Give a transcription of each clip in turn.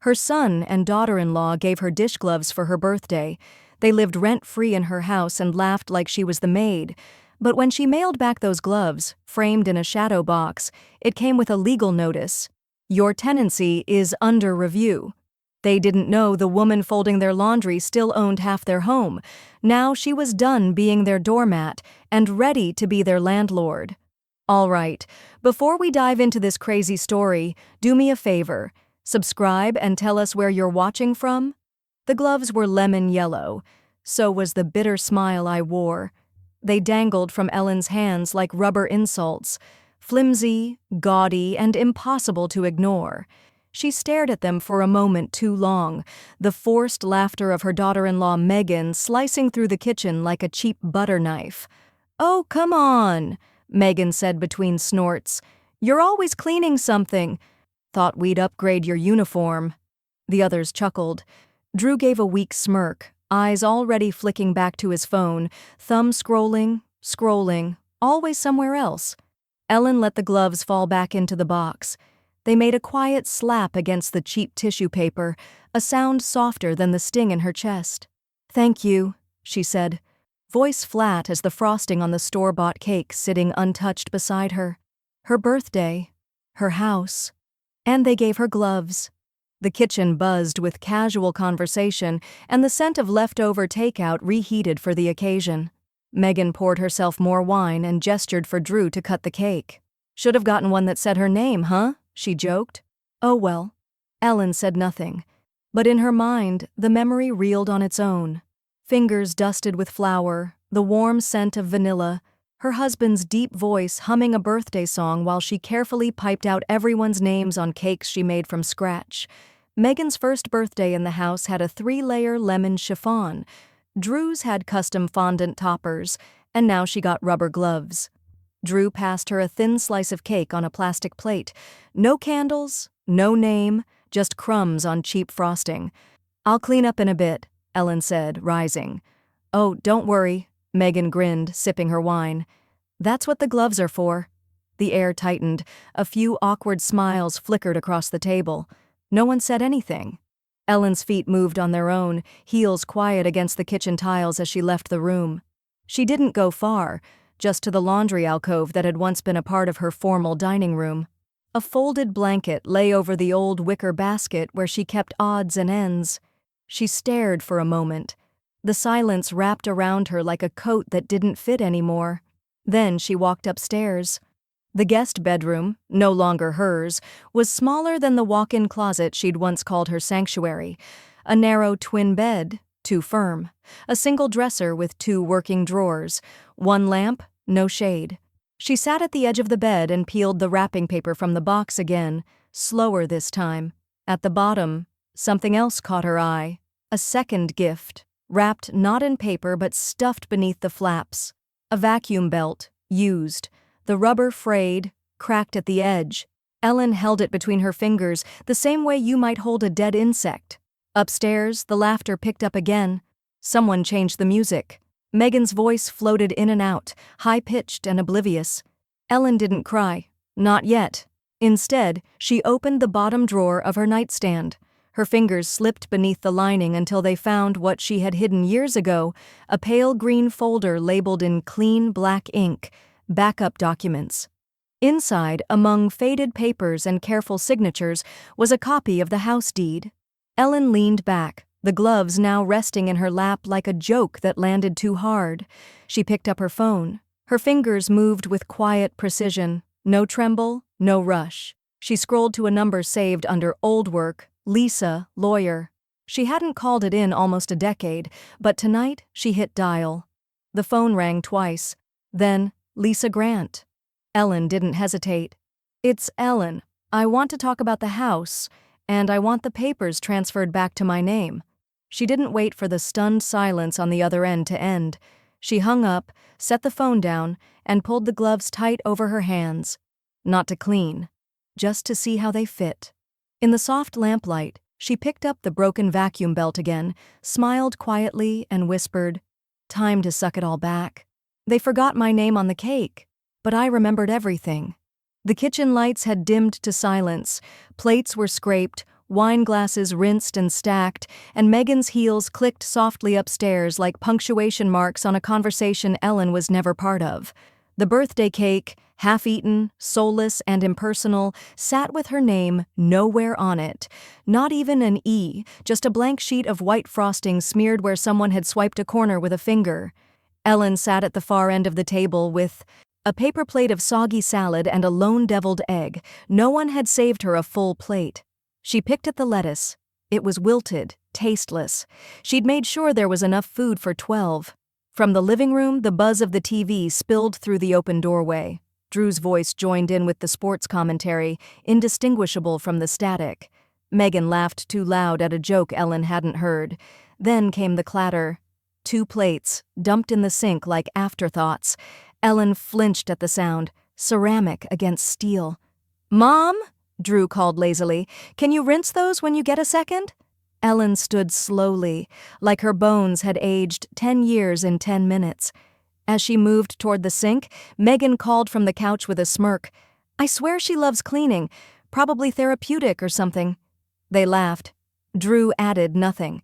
Her son and daughter-in-law gave her dish gloves for her birthday. They lived rent-free in her house and laughed like she was the maid. But when she mailed back those gloves, framed in a shadow box, it came with a legal notice. Your tenancy is under review. They didn't know the woman folding their laundry still owned half their home. Now she was done being their doormat and ready to be their landlord. All right, before we dive into this crazy story, do me a favor. Subscribe and tell us where you're watching from. The gloves were lemon yellow. So was the bitter smile I wore. They dangled from Ellen's hands like rubber insults, flimsy, gaudy, and impossible to ignore. She stared at them for a moment too long, the forced laughter of her daughter-in-law Megan slicing through the kitchen like a cheap butter knife. "Oh, come on," Megan said between snorts. "You're always cleaning something. Thought we'd upgrade your uniform." The others chuckled. Drew gave a weak smirk, eyes already flicking back to his phone, thumb scrolling, always somewhere else. Ellen let the gloves fall back into the box. They made a quiet slap against the cheap tissue paper, a sound softer than the sting in her chest. "Thank you," she said, voice flat as the frosting on the store-bought cake sitting untouched beside her. Her birthday, her house, and they gave her gloves. The kitchen buzzed with casual conversation, and the scent of leftover takeout reheated for the occasion. Megan poured herself more wine and gestured for Drew to cut the cake. "Should have gotten one that said her name, huh?" she joked. "Oh well." Ellen said nothing, but in her mind the memory reeled on its own. Fingers dusted with flour, the warm scent of vanilla, her husband's deep voice humming a birthday song while she carefully piped out everyone's names on cakes she made from scratch. Megan's first birthday in the house had a 3-layer lemon chiffon. Drew's had custom fondant toppers, and now she got rubber gloves. Drew passed her a thin slice of cake on a plastic plate. No candles, no name, just crumbs on cheap frosting. "I'll clean up in a bit," Ellen said, rising. "Oh, don't worry," Megan grinned, sipping her wine. "That's what the gloves are for." The air tightened. A few awkward smiles flickered across the table. No one said anything. Ellen's feet moved on their own, heels quiet against the kitchen tiles as she left the room. She didn't go far, just to the laundry alcove that had once been a part of her formal dining room. A folded blanket lay over the old wicker basket where she kept odds and ends. She stared for a moment. The silence wrapped around her like a coat that didn't fit anymore. Then she walked upstairs. The guest bedroom, no longer hers, was smaller than the walk-in closet she'd once called her sanctuary. A narrow twin bed, too firm. A single dresser with 2 working drawers. 1 lamp, no shade. She sat at the edge of the bed and peeled the wrapping paper from the box again, slower this time. At the bottom, something else caught her eye. A second gift, wrapped not in paper but stuffed beneath the flaps. A vacuum belt, used. The rubber frayed, cracked at the edge. Ellen held it between her fingers, the same way you might hold a dead insect. Upstairs, the laughter picked up again. Someone changed the music. Megan's voice floated in and out, high-pitched and oblivious. Ellen didn't cry. Not yet. Instead, she opened the bottom drawer of her nightstand. Her fingers slipped beneath the lining until they found what she had hidden years ago, a pale green folder labeled in clean black ink, backup documents. Inside, among faded papers and careful signatures, was a copy of the house deed. Ellen leaned back, the gloves now resting in her lap like a joke that landed too hard. She picked up her phone. Her fingers moved with quiet precision, no tremble, no rush. She scrolled to a number saved under old work, Lisa, lawyer. She hadn't called it in almost a decade, but tonight she hit dial. The phone rang twice. Then, Lisa Grant. Ellen didn't hesitate. "It's Ellen. I want to talk about the house, and I want the papers transferred back to my name." She didn't wait for the stunned silence on the other end to end. She hung up, set the phone down, and pulled the gloves tight over her hands. Not to clean, just to see how they fit. In the soft lamplight, she picked up the broken vacuum belt again, smiled quietly, and whispered, "Time to suck it all back. They forgot my name on the cake, but I remembered everything." The kitchen lights had dimmed to silence. Plates were scraped, wine glasses rinsed and stacked, and Megan's heels clicked softly upstairs like punctuation marks on a conversation Ellen was never part of. The birthday cake, half-eaten, soulless, and impersonal, sat with her name nowhere on it. Not even an E, just a blank sheet of white frosting smeared where someone had swiped a corner with a finger. Ellen sat at the far end of the table with a paper plate of soggy salad and a lone deviled egg. No one had saved her a full plate. She picked at the lettuce. It was wilted, tasteless. She'd made sure there was enough food for 12. From the living room, the buzz of the TV spilled through the open doorway. Drew's voice joined in with the sports commentary, indistinguishable from the static. Megan laughed too loud at a joke Ellen hadn't heard. Then came the clatter. 2 plates, dumped in the sink like afterthoughts. Ellen flinched at the sound, ceramic against steel. "Mom?" Drew called lazily. "Can you rinse those when you get a second?" Ellen stood slowly, like her bones had aged 10 years in 10 minutes. As she moved toward the sink, Megan called from the couch with a smirk. "I swear she loves cleaning, probably therapeutic or something." They laughed. Drew added nothing.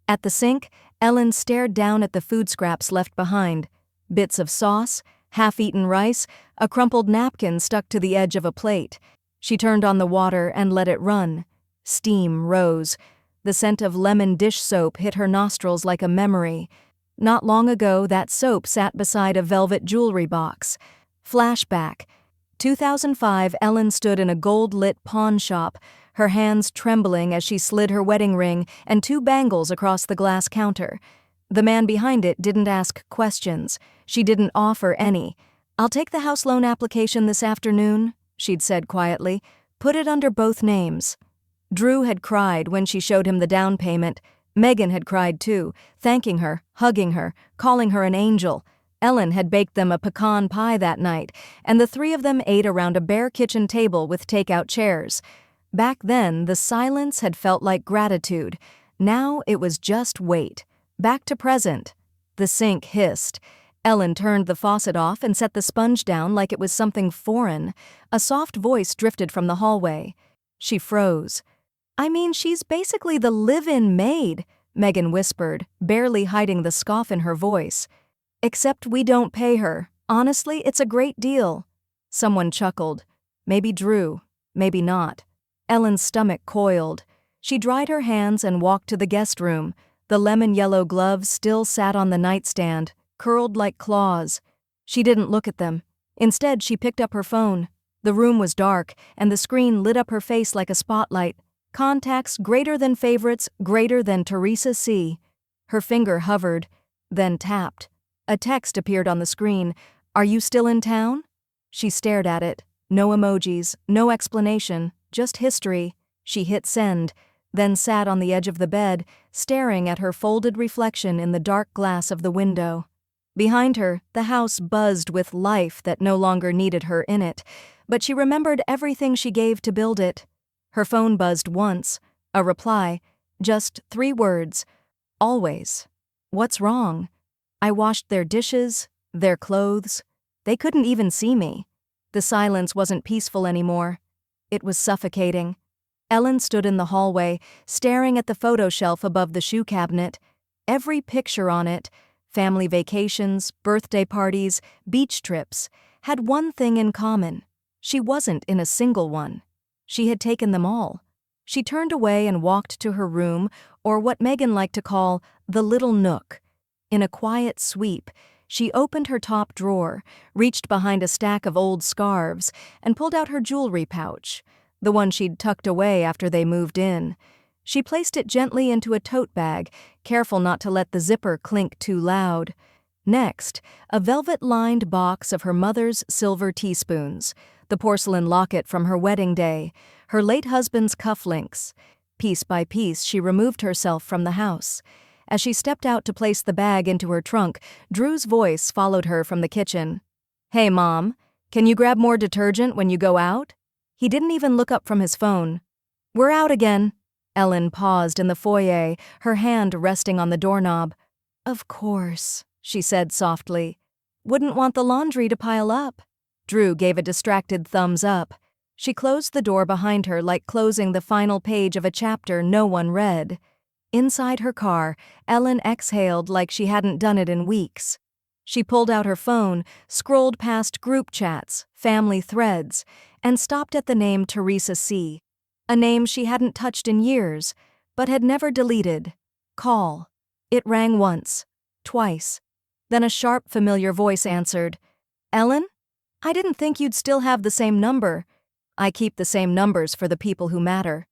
At the sink, Ellen stared down at the food scraps left behind. Bits of sauce, half-eaten rice, a crumpled napkin stuck to the edge of a plate. She turned on the water and let it run. Steam rose. The scent of lemon dish soap hit her nostrils like a memory. Not long ago, that soap sat beside a velvet jewelry box. Flashback. 2005, Ellen stood in a gold-lit pawn shop, her hands trembling as she slid her wedding ring and 2 bangles across the glass counter. The man behind it didn't ask questions. She didn't offer any. "I'll take the house loan application this afternoon," she'd said quietly. "Put it under both names." Drew had cried when she showed him the down payment. Megan had cried too, thanking her, hugging her, calling her an angel. Ellen had baked them a pecan pie that night, and the 3 of them ate around a bare kitchen table with take-out chairs. Back then, the silence had felt like gratitude. Now it was just wait. Back to present. The sink hissed. Ellen turned the faucet off and set the sponge down like it was something foreign. A soft voice drifted from the hallway. She froze. "I mean, she's basically the live-in maid," Megan whispered, barely hiding the scoff in her voice. "Except we don't pay her. Honestly, it's a great deal." Someone chuckled. Maybe Drew. Maybe not. Ellen's stomach coiled. She dried her hands and walked to the guest room. The lemon-yellow gloves still sat on the nightstand, curled like claws. She didn't look at them. Instead, she picked up her phone. The room was dark, and the screen lit up her face like a spotlight. Contacts greater than favorites, greater than Teresa C. Her finger hovered, then tapped. A text appeared on the screen. "Are you still in town?" She stared at it. No emojis, no explanation, just history. She hit send, then sat on the edge of the bed, staring at her folded reflection in the dark glass of the window. Behind her, the house buzzed with life that no longer needed her in it, but she remembered everything she gave to build it. Her phone buzzed once. A reply. Just 3 words. "Always. What's wrong?" I washed their dishes, their clothes. They couldn't even see me. The silence wasn't peaceful anymore. It was suffocating. Ellen stood in the hallway, staring at the photo shelf above the shoe cabinet. Every picture on it, family vacations, birthday parties, beach trips, had one thing in common. She wasn't in a single one. She had taken them all. She turned away and walked to her room, or what Megan liked to call the little nook. In a quiet sweep, she opened her top drawer, reached behind a stack of old scarves, and pulled out her jewelry pouch, the one she'd tucked away after they moved in. She placed it gently into a tote bag, careful not to let the zipper clink too loud. Next, a velvet-lined box of her mother's silver teaspoons, the porcelain locket from her wedding day, her late husband's cufflinks. Piece by piece, she removed herself from the house. As she stepped out to place the bag into her trunk, Drew's voice followed her from the kitchen. "Hey, Mom, can you grab more detergent when you go out?" He didn't even look up from his phone. "We're out again." Ellen paused in the foyer, her hand resting on the doorknob. "Of course," she said softly. "Wouldn't want the laundry to pile up." Drew gave a distracted thumbs up. She closed the door behind her like closing the final page of a chapter no one read. Inside her car, Ellen exhaled like she hadn't done it in weeks. She pulled out her phone, scrolled past group chats, family threads, and stopped at the name Teresa C., a name she hadn't touched in years, but had never deleted. Call. It rang once, twice. Then a sharp, familiar voice answered. Ellen? I didn't think you'd still have the same number. I keep the same numbers for the people who matter.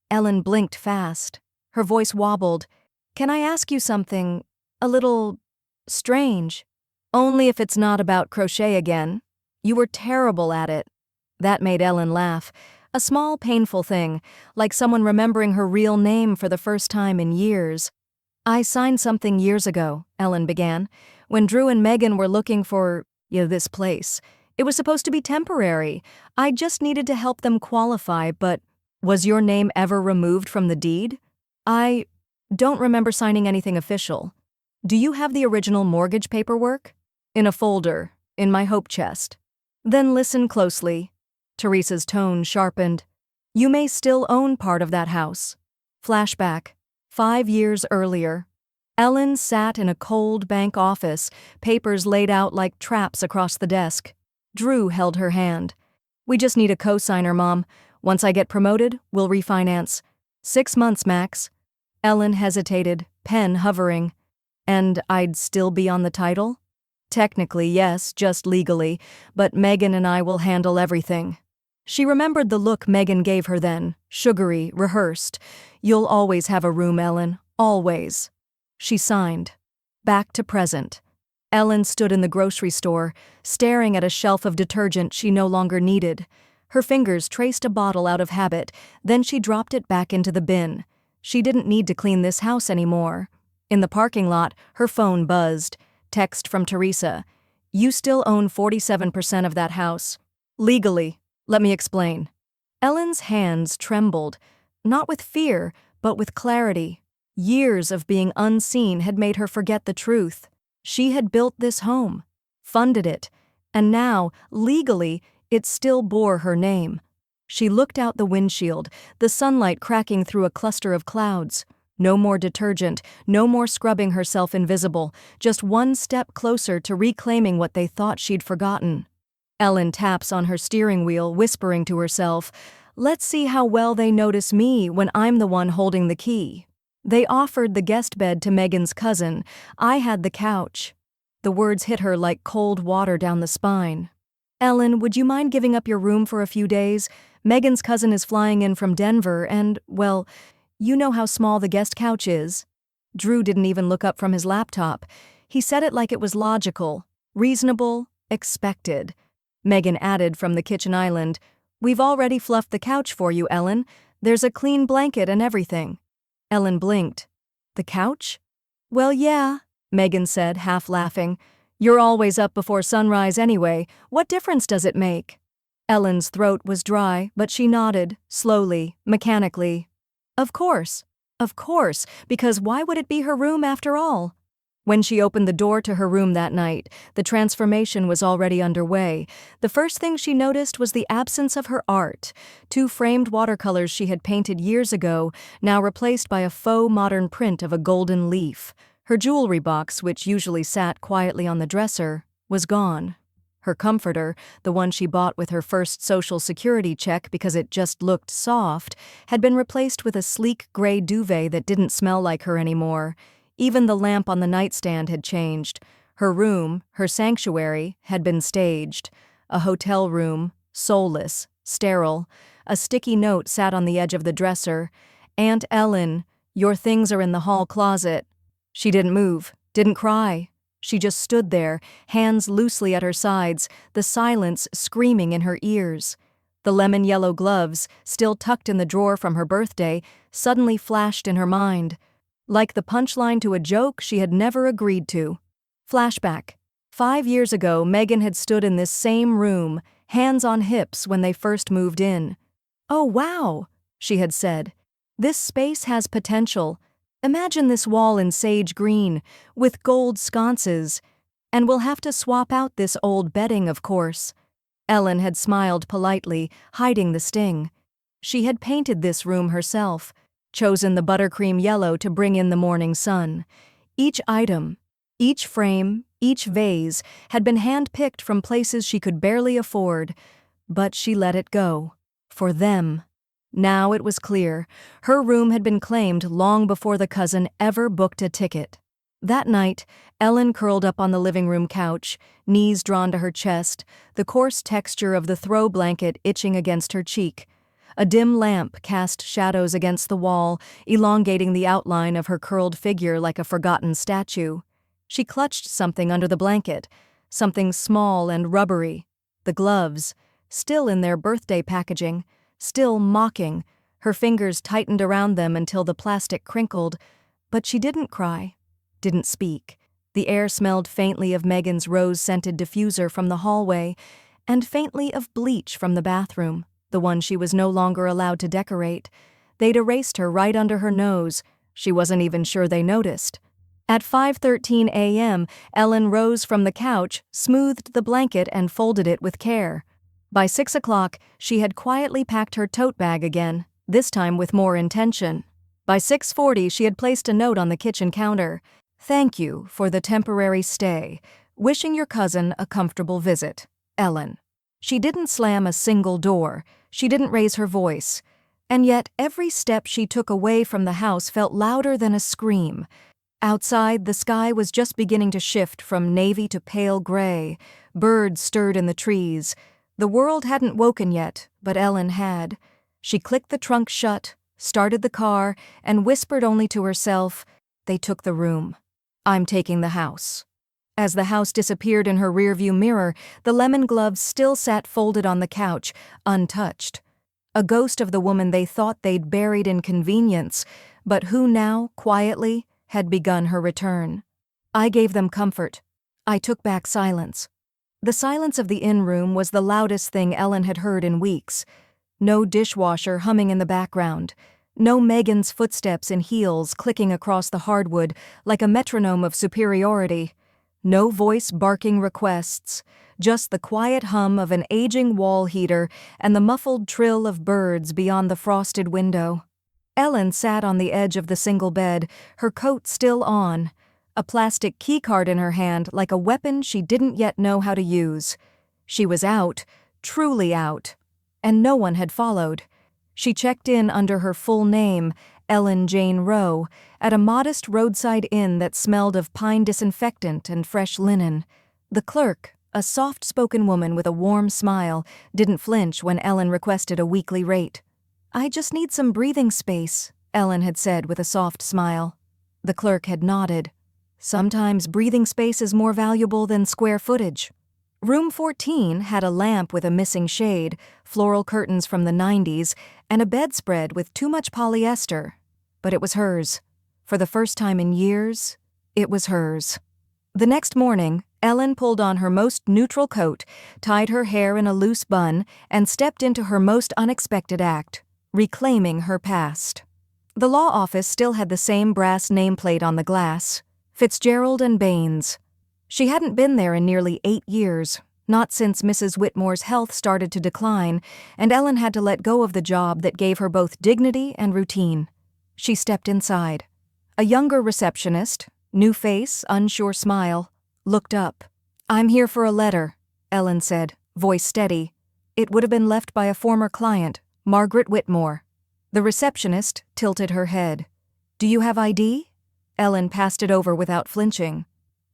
Ellen blinked fast. Her voice wobbled. Can I ask you something a little strange? Only if it's not about crochet again. You were terrible at it. That made Ellen laugh. A small, painful thing, like someone remembering her real name for the first time in years. I signed something years ago, Ellen began, when Drew and Megan were looking for, this place. It was supposed to be temporary. I just needed to help them qualify, but was your name ever removed from the deed? I don't remember signing anything official. Do you have the original mortgage paperwork? In a folder, in my hope chest. Then listen closely. Teresa's tone sharpened. You may still own part of that house. Flashback. 5 years earlier. Ellen sat in a cold bank office, papers laid out like traps across the desk. Drew held her hand. We just need a co-signer, Mom. Once I get promoted, we'll refinance. 6 months, max. Ellen hesitated, pen hovering. And I'd still be on the title? Technically, yes, just legally, but Megan and I will handle everything. She remembered the look Megan gave her then, sugary, rehearsed. You'll always have a room, Ellen, always. She signed. Back to present. Ellen stood in the grocery store, staring at a shelf of detergent she no longer needed. Her fingers traced a bottle out of habit, then she dropped it back into the bin. She didn't need to clean this house anymore. In the parking lot, her phone buzzed. Text from Teresa. You still own 47% of that house. Legally. Let me explain. Ellen's hands trembled, not with fear, but with clarity. Years of being unseen had made her forget the truth. She had built this home, funded it, and now, legally, it still bore her name. She looked out the windshield, the sunlight cracking through a cluster of clouds. No more detergent, no more scrubbing herself invisible, just one step closer to reclaiming what they thought she'd forgotten. Ellen taps on her steering wheel, whispering to herself, let's see how well they notice me when I'm the one holding the key. They offered the guest bed to Megan's cousin. I had the couch. The words hit her like cold water down the spine. Ellen, would you mind giving up your room for a few days? Megan's cousin is flying in from Denver and, well, you know how small the guest couch is. Drew didn't even look up from his laptop. He said it like it was logical, reasonable, expected. Megan added from the kitchen island, We've already fluffed the couch for you, Ellen. There's a clean blanket and everything. Ellen blinked. The couch? Well, yeah, Megan said, half laughing. You're always up before sunrise anyway. What difference does it make? Ellen's throat was dry, but she nodded, slowly, mechanically. Of course, because why would it be her room after all? When she opened the door to her room that night, the transformation was already underway. The first thing she noticed was the absence of her art. 2 framed watercolors she had painted years ago, now replaced by a faux modern print of a golden leaf. Her jewelry box, which usually sat quietly on the dresser, was gone. Her comforter, the one she bought with her first Social Security check because it just looked soft, had been replaced with a sleek gray duvet that didn't smell like her anymore. Even the lamp on the nightstand had changed. Her room, her sanctuary, had been staged. A hotel room, soulless, sterile. A sticky note sat on the edge of the dresser. Aunt Ellen, your things are in the hall closet. She didn't move, didn't cry. She just stood there, hands loosely at her sides, the silence screaming in her ears. The lemon-yellow gloves, still tucked in the drawer from her birthday, suddenly flashed in her mind. Like the punchline to a joke she had never agreed to. Flashback. 5 years ago, Megan had stood in this same room, hands on hips when they first moved in. Oh, wow, she had said. This space has potential. Imagine this wall in sage green, with gold sconces. And we'll have to swap out this old bedding, of course. Ellen had smiled politely, hiding the sting. She had painted this room herself, chosen the buttercream yellow to bring in the morning sun. Each item, each frame, each vase had been hand-picked from places she could barely afford, but she let it go. For them. Now it was clear. Her room had been claimed long before the cousin ever booked a ticket. That night, Ellen curled up on the living room couch, knees drawn to her chest, the coarse texture of the throw blanket itching against her cheek. A dim lamp cast shadows against the wall, elongating the outline of her curled figure like a forgotten statue. She clutched something under the blanket, something small and rubbery. The gloves, still in their birthday packaging, still mocking. Her fingers tightened around them until the plastic crinkled, but she didn't cry, didn't speak. The air smelled faintly of Megan's rose-scented diffuser from the hallway, and faintly of bleach from the bathroom, the one she was no longer allowed to decorate. They'd erased her right under her nose. She wasn't even sure they noticed. At 5:13 a.m., Ellen rose from the couch, smoothed the blanket, and folded it with care. By 6 o'clock, she had quietly packed her tote bag again, this time with more intention. By 6:40, she had placed a note on the kitchen counter. "Thank you for the temporary stay. Wishing your cousin a comfortable visit. Ellen." She didn't slam a single door. She didn't raise her voice. And yet every step she took away from the house felt louder than a scream. Outside, the sky was just beginning to shift from navy to pale gray. Birds stirred in the trees. The world hadn't woken yet, but Ellen had. She clicked the trunk shut, started the car, and whispered only to herself, "They took the room. I'm taking the house." As the house disappeared in her rearview mirror, the lemon gloves still sat folded on the couch, untouched. A ghost of the woman they thought they'd buried in convenience, but who now, quietly, had begun her return. I gave them comfort. I took back silence. The silence of the in-room was the loudest thing Ellen had heard in weeks. No dishwasher humming in the background. No Megan's footsteps in heels clicking across the hardwood like a metronome of superiority. No voice barking requests, just the quiet hum of an aging wall heater and the muffled trill of birds beyond the frosted window. Ellen sat on the edge of the single bed, her coat still on, a plastic keycard in her hand like a weapon she didn't yet know how to use. She was out, truly out, and no one had followed. She checked in under her full name, Ellen Jane Rowe, at a modest roadside inn that smelled of pine disinfectant and fresh linen. The clerk, a soft-spoken woman with a warm smile, didn't flinch when Ellen requested a weekly rate. "I just need some breathing space," Ellen had said with a soft smile. The clerk had nodded. Sometimes breathing space is more valuable than square footage. Room 14 had a lamp with a missing shade, floral curtains from the 90s, and a bedspread with too much polyester. But it was hers. For the first time in years, it was hers. The next morning, Ellen pulled on her most neutral coat, tied her hair in a loose bun, and stepped into her most unexpected act, reclaiming her past. The law office still had the same brass nameplate on the glass, Fitzgerald and Baines. She hadn't been there in nearly 8 years, not since Mrs. Whitmore's health started to decline, and Ellen had to let go of the job that gave her both dignity and routine. She stepped inside. A younger receptionist, new face, unsure smile, looked up. "I'm here for a letter," Ellen said, voice steady. It would have been left by a former client, Margaret Whitmore. The receptionist tilted her head. "Do you have ID?" Ellen passed it over without flinching.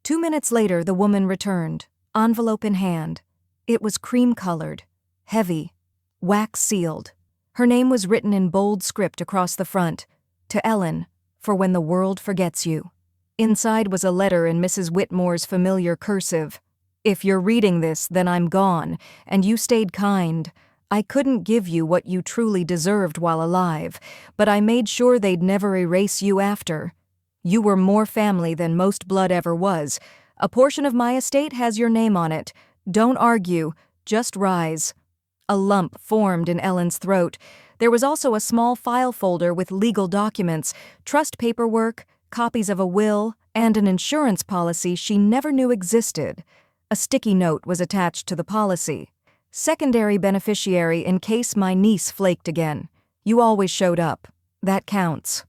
2 minutes later, the woman returned, envelope in hand. It was cream-colored, heavy, wax-sealed. Her name was written in bold script across the front, "To Ellen, for when the world forgets you." Inside was a letter in Mrs. Whitmore's familiar cursive. "If you're reading this, then I'm gone, and you stayed kind. I couldn't give you what you truly deserved while alive, but I made sure they'd never erase you after. You were more family than most blood ever was. A portion of my estate has your name on it. Don't argue, just rise." A lump formed in Ellen's throat. There was also a small file folder with legal documents, trust paperwork, copies of a will, and an insurance policy she never knew existed. A sticky note was attached to the policy. Secondary beneficiary in case my niece flaked again. You always showed up. That counts.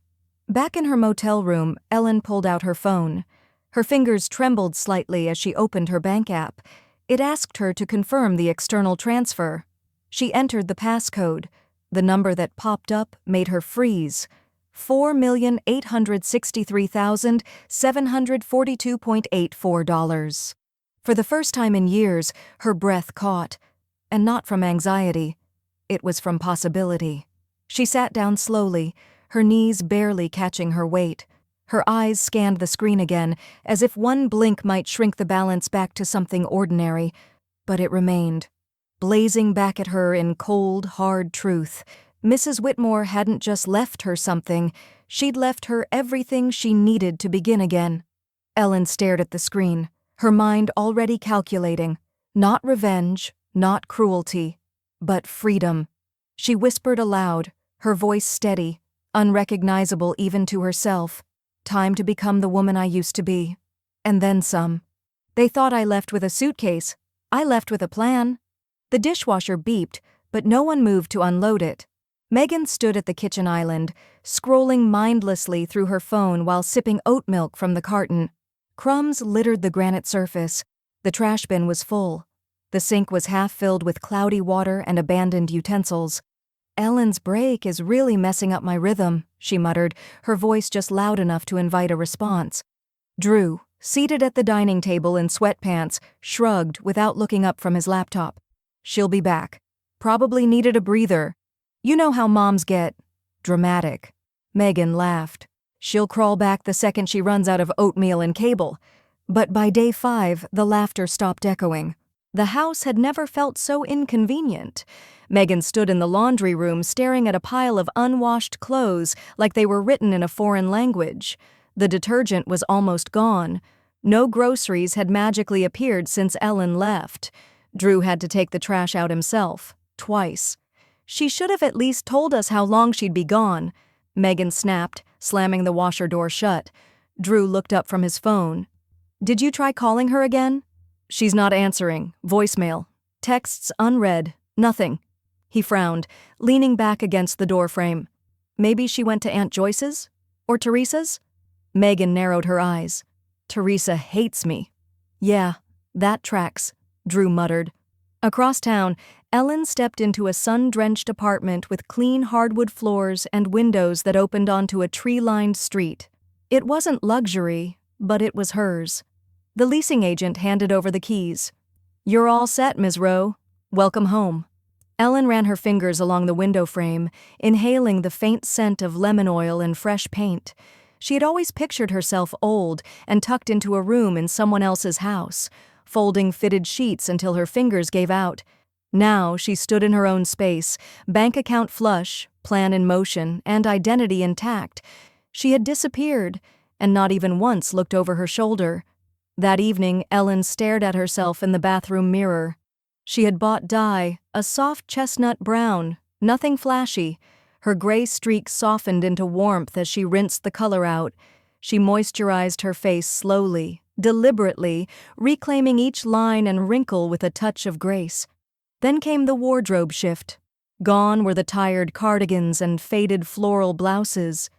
Back in her motel room, Ellen pulled out her phone. Her fingers trembled slightly as she opened her bank app. It asked her to confirm the external transfer. She entered the passcode. The number that popped up made her freeze. $4,863,742.84. For the first time in years, her breath caught. And not from anxiety. It was from possibility. She sat down slowly, her knees barely catching her weight. Her eyes scanned the screen again, as if one blink might shrink the balance back to something ordinary. But it remained. Blazing back at her in cold, hard truth. Mrs. Whitmore hadn't just left her something, she'd left her everything she needed to begin again. Ellen stared at the screen, her mind already calculating. Not revenge, not cruelty, but freedom. She whispered aloud, her voice steady, unrecognizable even to herself. Time to become the woman I used to be. And then some. They thought I left with a suitcase. I left with a plan. The dishwasher beeped, but no one moved to unload it. Megan stood at the kitchen island, scrolling mindlessly through her phone while sipping oat milk from the carton. Crumbs littered the granite surface. The trash bin was full. The sink was half filled with cloudy water and abandoned utensils. Ellen's break is really messing up my rhythm, she muttered, her voice just loud enough to invite a response. Drew, seated at the dining table in sweatpants, shrugged without looking up from his laptop. She'll be back. Probably needed a breather. You know how moms get dramatic. Megan laughed. She'll crawl back the second she runs out of oatmeal and cable. But by day 5, the laughter stopped echoing. The house had never felt so inconvenient. Megan stood in the laundry room staring at a pile of unwashed clothes like they were written in a foreign language. The detergent was almost gone. No groceries had magically appeared since Ellen left. Drew had to take the trash out himself, twice. She should have at least told us how long she'd be gone. Megan snapped, slamming the washer door shut. Drew looked up from his phone. Did you try calling her again? She's not answering. Voicemail. Texts unread. Nothing. He frowned, leaning back against the doorframe. Maybe she went to Aunt Joyce's? Or Teresa's? Megan narrowed her eyes. Teresa hates me. Yeah, that tracks, Drew muttered. Across town, Ellen stepped into a sun-drenched apartment with clean hardwood floors and windows that opened onto a tree-lined street. It wasn't luxury, but it was hers. The leasing agent handed over the keys. You're all set, Ms. Rowe. Welcome home. Ellen ran her fingers along the window frame, inhaling the faint scent of lemon oil and fresh paint. She had always pictured herself old and tucked into a room in someone else's house, folding fitted sheets until her fingers gave out. Now she stood in her own space, bank account flush, plan in motion, and identity intact. She had disappeared, and not even once looked over her shoulder. That evening, Ellen stared at herself in the bathroom mirror. She had bought dye, a soft chestnut brown, nothing flashy. Her gray streaks softened into warmth as she rinsed the color out. She moisturized her face slowly, deliberately, reclaiming each line and wrinkle with a touch of grace. Then came the wardrobe shift. Gone were the tired cardigans and faded floral blouses.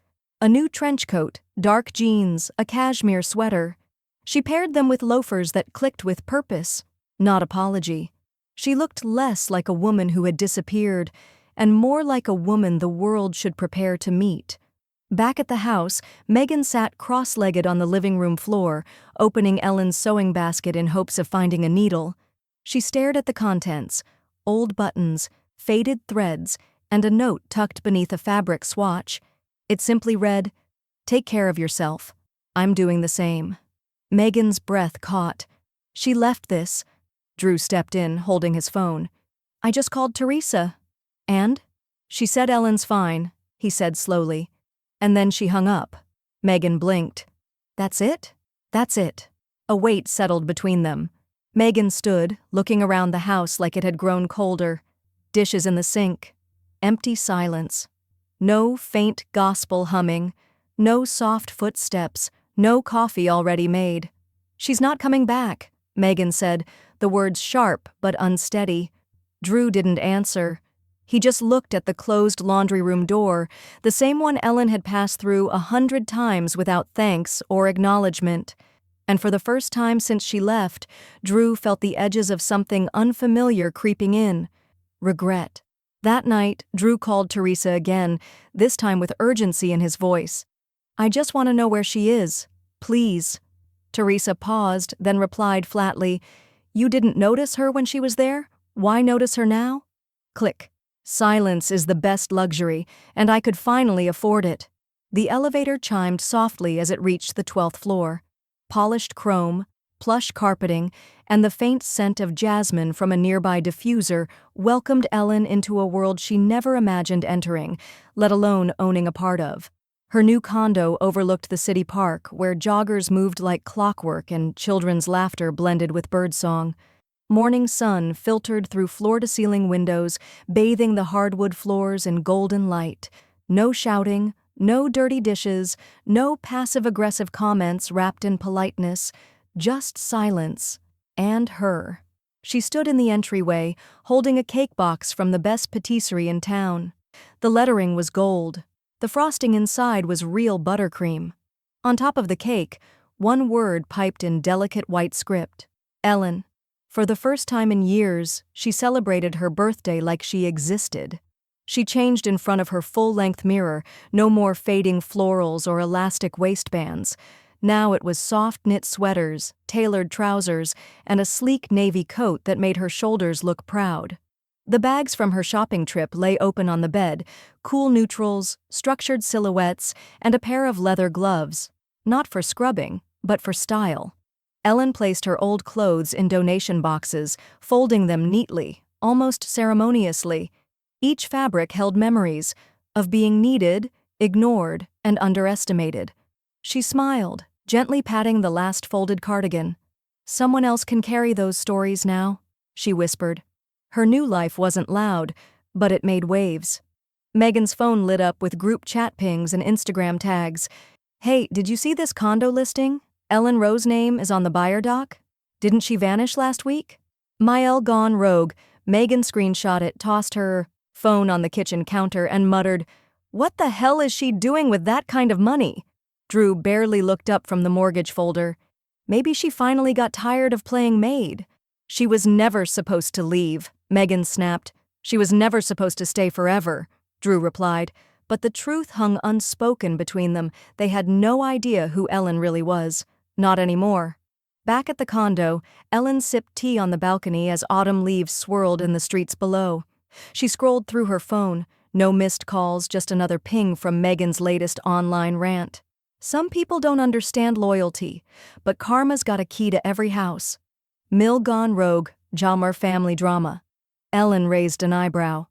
A new trench coat, dark jeans, a cashmere sweater. She paired them with loafers that clicked with purpose, not apology. She looked less like a woman who had disappeared, and more like a woman the world should prepare to meet. Back at the house, Megan sat cross-legged on the living room floor, opening Ellen's sewing basket in hopes of finding a needle. She stared at the contents, old buttons, faded threads, and a note tucked beneath a fabric swatch. It simply read, "Take care of yourself. I'm doing the same." Megan's breath caught. She left this. Drew stepped in, holding his phone. "I just called Teresa." "And?" "She said Ellen's fine," he said slowly. And then she hung up. Megan blinked. "That's it?" "That's it." A weight settled between them. Megan stood, looking around the house like it had grown colder. Dishes in the sink. Empty silence. No faint gospel humming. No soft footsteps. No coffee already made. "She's not coming back," Megan said, the words sharp but unsteady. Drew didn't answer. He just looked at the closed laundry room door, the same one Ellen had passed through 100 times without thanks or acknowledgement. And for the first time since she left, Drew felt the edges of something unfamiliar creeping in. Regret. That night, Drew called Teresa again, this time with urgency in his voice. "I just want to know where she is. Please." Teresa paused, then replied flatly, "You didn't notice her when she was there? Why notice her now?" Click. Silence is the best luxury, and I could finally afford it. The elevator chimed softly as it reached the 12th floor. Polished chrome, plush carpeting, and the faint scent of jasmine from a nearby diffuser welcomed Ellen into a world she never imagined entering, let alone owning a part of. Her new condo overlooked the city park, where joggers moved like clockwork and children's laughter blended with birdsong. Morning sun filtered through floor-to-ceiling windows, bathing the hardwood floors in golden light. No shouting, no dirty dishes, no passive-aggressive comments wrapped in politeness, just silence. And her. She stood in the entryway, holding a cake box from the best patisserie in town. The lettering was gold. The frosting inside was real buttercream. On top of the cake, one word piped in delicate white script: Ellen. For the first time in years, she celebrated her birthday like she existed. She changed in front of her full-length mirror, no more fading florals or elastic waistbands. Now it was soft knit sweaters, tailored trousers, and a sleek navy coat that made her shoulders look proud. The bags from her shopping trip lay open on the bed, cool neutrals, structured silhouettes, and a pair of leather gloves. Not for scrubbing, but for style. Ellen placed her old clothes in donation boxes, folding them neatly, almost ceremoniously. Each fabric held memories of being needed, ignored, and underestimated. She smiled, gently patting the last folded cardigan. "Someone else can carry those stories now," she whispered. Her new life wasn't loud, but it made waves. Megan's phone lit up with group chat pings and Instagram tags. "Hey, did you see this condo listing? Ellen Rowe's name is on the buyer doc? Didn't she vanish last week?" Mael gone rogue. Megan screenshot it, tossed her phone on the kitchen counter, and muttered, "What the hell is she doing with that kind of money?" Drew barely looked up from the mortgage folder. Maybe she finally got tired of playing maid. "She was never supposed to leave," Megan snapped. "She was never supposed to stay forever," Drew replied. But the truth hung unspoken between them. They had no idea who Ellen really was. Not anymore. Back at the condo, Ellen sipped tea on the balcony as autumn leaves swirled in the streets below. She scrolled through her phone. No missed calls, just another ping from Megan's latest online rant. Some people don't understand loyalty, but karma's got a key to every house. Mill gone rogue, Jalmar family drama. Ellen raised an eyebrow.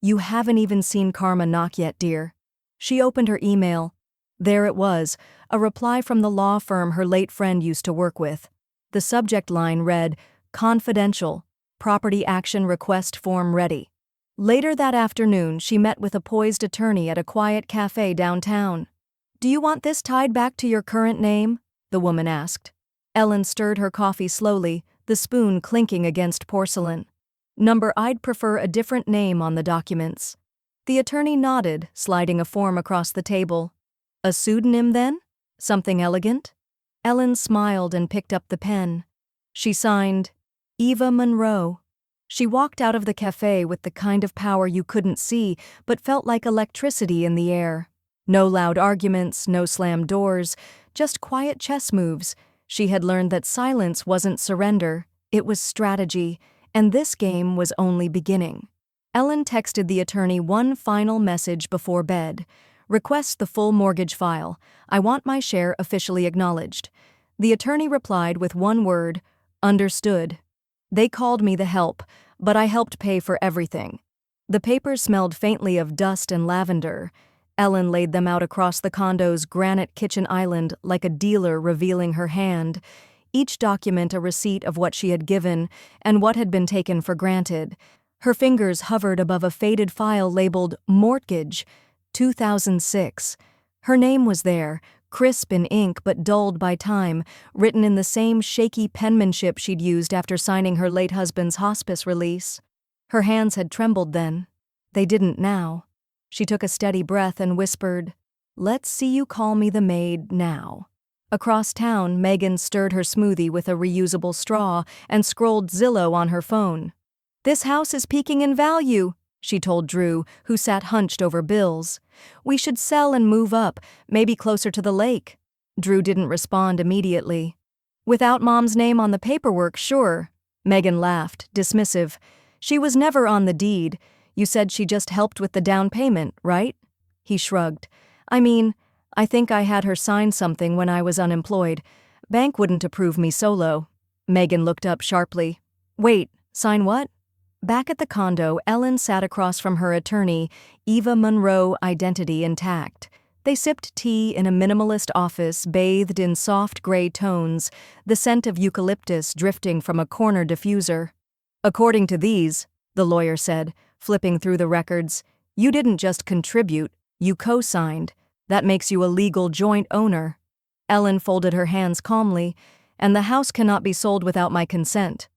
"You haven't even seen karma knock yet, dear." She opened her email. There it was, a reply from the law firm her late friend used to work with. The subject line read, "Confidential. Property action request form ready." Later that afternoon, she met with a poised attorney at a quiet cafe downtown. "Do you want this tied back to your current name?" the woman asked. Ellen stirred her coffee slowly, the spoon clinking against porcelain. "I'd prefer a different name on the documents." The attorney nodded, sliding a form across the table. "A pseudonym, then? Something elegant?" Ellen smiled and picked up the pen. She signed, "Eva Monroe." She walked out of the cafe with the kind of power you couldn't see but felt like electricity in the air. No loud arguments, no slammed doors, just quiet chess moves. She had learned that silence wasn't surrender, it was strategy, and this game was only beginning. Ellen texted the attorney one final message before bed. "Request the full mortgage file. I want my share officially acknowledged." The attorney replied with one word, "Understood." "They called me the help, but I helped pay for everything." The papers smelled faintly of dust and lavender. Ellen laid them out across the condo's granite kitchen island like a dealer revealing her hand, each document a receipt of what she had given and what had been taken for granted. Her fingers hovered above a faded file labeled "Mortgage, 2006. Her name was there, crisp in ink but dulled by time, written in the same shaky penmanship she'd used after signing her late husband's hospice release. Her hands had trembled then. They didn't now. She took a steady breath and whispered, "Let's see you call me the maid now." Across town, Megan stirred her smoothie with a reusable straw and scrolled Zillow on her phone. "This house is peaking in value," she told Drew, who sat hunched over bills. "We should sell and move up, maybe closer to the lake." Drew didn't respond immediately. "Without Mom's name on the paperwork, sure." Megan laughed, dismissive. "She was never on the deed. You said she just helped with the down payment, right?" He shrugged. "I mean, I think I had her sign something when I was unemployed. Bank wouldn't approve me solo." Megan looked up sharply. "Wait, sign what?" Back at the condo, Ellen sat across from her attorney, Eva Monroe, identity intact. They sipped tea in a minimalist office bathed in soft gray tones, the scent of eucalyptus drifting from a corner diffuser. "According to these," the lawyer said, flipping through the records, "you didn't just contribute, you co-signed. That makes you a legal joint owner." Ellen folded her hands calmly. "And the house cannot be sold without my consent."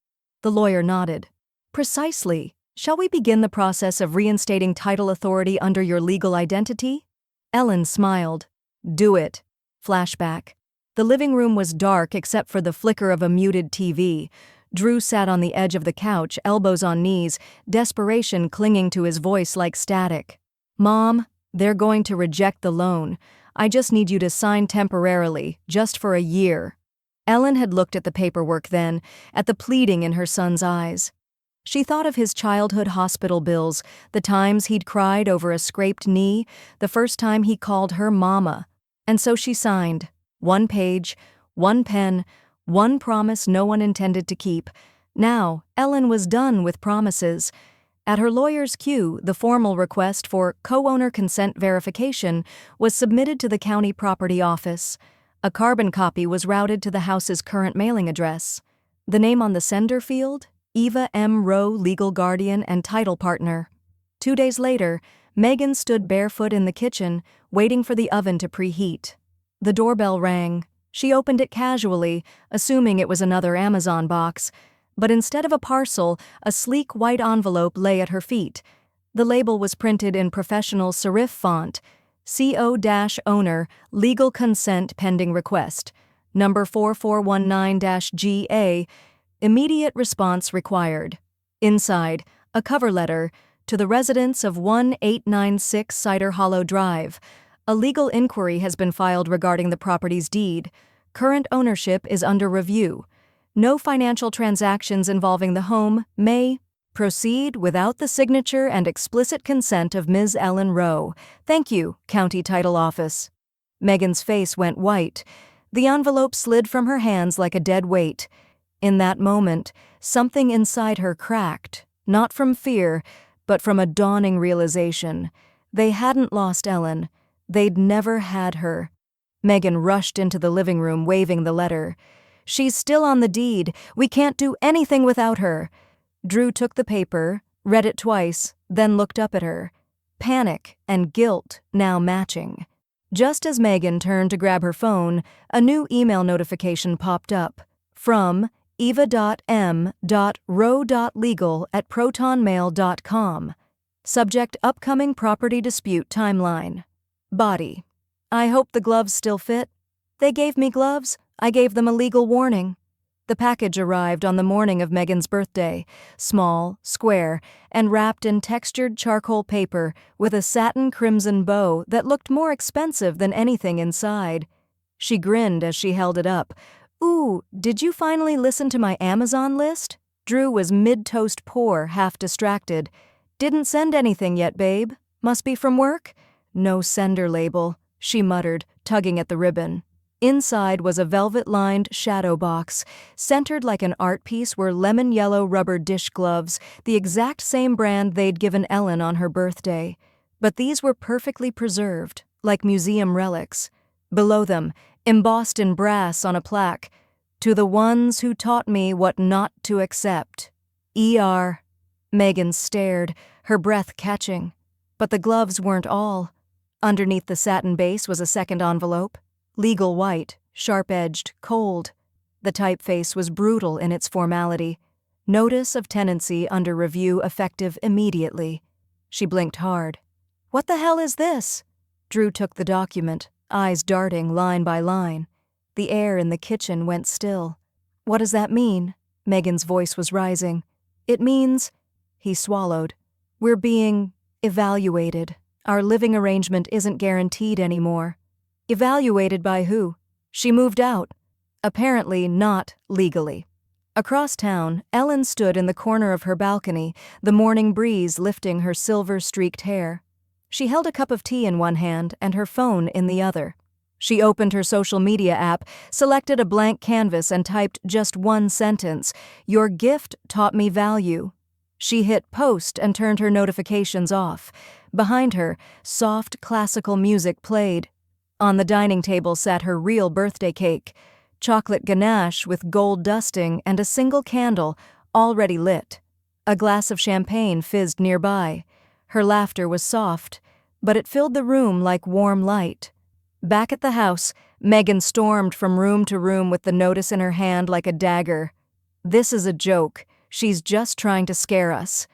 The lawyer nodded. "Precisely. Shall we begin the process of reinstating title authority under your legal identity?" Ellen smiled. "Do it." Flashback. The living room was dark except for the flicker of a muted TV. Drew sat on the edge of the couch, elbows on knees, desperation clinging to his voice like static. "Mom, they're going to reject the loan. I just need you to sign temporarily, just for a year." Ellen had looked at the paperwork then, at the pleading in her son's eyes. She thought of his childhood hospital bills, the times he'd cried over a scraped knee, the first time he called her mama. And so she signed. One page, one pen, one promise no one intended to keep. Now, Ellen was done with promises. At her lawyer's cue, the formal request for co-owner consent verification was submitted to the county property office. A carbon copy was routed to the house's current mailing address. The name on the sender field? Eva M. Rowe, legal guardian and title partner. 2 days later, Megan stood barefoot in the kitchen, waiting for the oven to preheat. The doorbell rang. She opened it casually, assuming it was another Amazon box. But instead of a parcel, a sleek white envelope lay at her feet. The label was printed in professional serif font. CO-owner, legal consent pending request. Number 4419-GA. Immediate response required. Inside, a cover letter to the residents of 1896 Cider Hollow Drive. A legal inquiry has been filed regarding the property's deed. Current ownership is under review. No financial transactions involving the home may proceed without the signature and explicit consent of Ms. Ellen Rowe. Thank you, County Title Office. Megan's face went white. The envelope slid from her hands like a dead weight. In that moment, something inside her cracked, not from fear, but from a dawning realization. They hadn't lost Ellen. They'd never had her. Megan rushed into the living room waving the letter. "She's still on the deed. We can't do anything without her." Drew took the paper, read it twice, then looked up at her. Panic and guilt now matching. Just as Megan turned to grab her phone, a new email notification popped up. From eva.m.row.legal@protonmail.com. Subject: upcoming property dispute timeline. Body: "I hope the gloves still fit. They gave me gloves. I gave them a legal warning." The package arrived on the morning of Megan's birthday, small, square, and wrapped in textured charcoal paper with a satin crimson bow that looked more expensive than anything inside. She grinned as she held it up. "Ooh, did you finally listen to my Amazon list?" Drew was mid-toast poor, half distracted. "Didn't send anything yet, babe. Must be from work?" "No sender label," she muttered, tugging at the ribbon. Inside was a velvet-lined shadow box. Centered like an art piece were lemon-yellow rubber dish gloves, the exact same brand they'd given Ellen on her birthday. But these were perfectly preserved, like museum relics. Below them, embossed in brass on a plaque, "To the ones who taught me what not to accept. E.R." Megan stared, her breath catching. But the gloves weren't all. Underneath the satin base was a second envelope. Legal white, sharp-edged, cold. The typeface was brutal in its formality. Notice of tenancy under review effective immediately. She blinked hard. What the hell is this? Drew took the document, eyes darting line by line. The air in the kitchen went still. What does that mean? Megan's voice was rising. It means, he swallowed, we're being evaluated. Our living arrangement isn't guaranteed anymore. Evaluated by who? She moved out. Apparently not legally. Across town, Ellen stood in the corner of her balcony, the morning breeze lifting her silver-streaked hair. She held a cup of tea in one hand and her phone in the other. She opened her social media app, selected a blank canvas and typed just one sentence, "Your gift taught me value." She hit post and turned her notifications off. Behind her, soft classical music played. On the dining table sat her real birthday cake, chocolate ganache with gold dusting and a single candle, already lit. A glass of champagne fizzed nearby. Her laughter was soft, but it filled the room like warm light. Back at the house, Megan stormed from room to room with the notice in her hand like a dagger. This is a joke. She's just trying to scare us.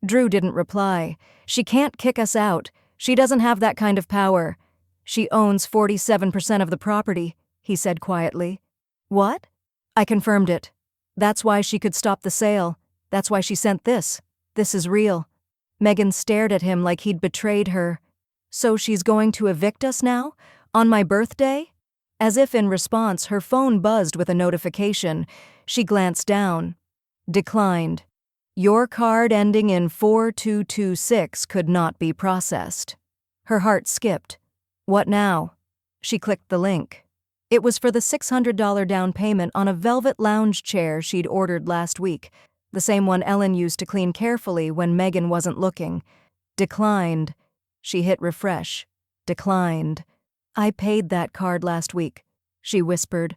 Drew didn't reply. She can't kick us out. She doesn't have that kind of power. She owns 47% of the property, he said quietly. What? I confirmed it. That's why she could stop the sale. That's why she sent this. This is real. Megan stared at him like he'd betrayed her. So she's going to evict us now? On my birthday? As if in response, her phone buzzed with a notification. She glanced down. Declined. Your card ending in 4226 could not be processed. Her heart skipped. What now? She clicked the link. It was for the $600 down payment on a velvet lounge chair she'd ordered last week, the same one Ellen used to clean carefully when Megan wasn't looking. Declined. She hit refresh. Declined. I paid that card last week, she whispered.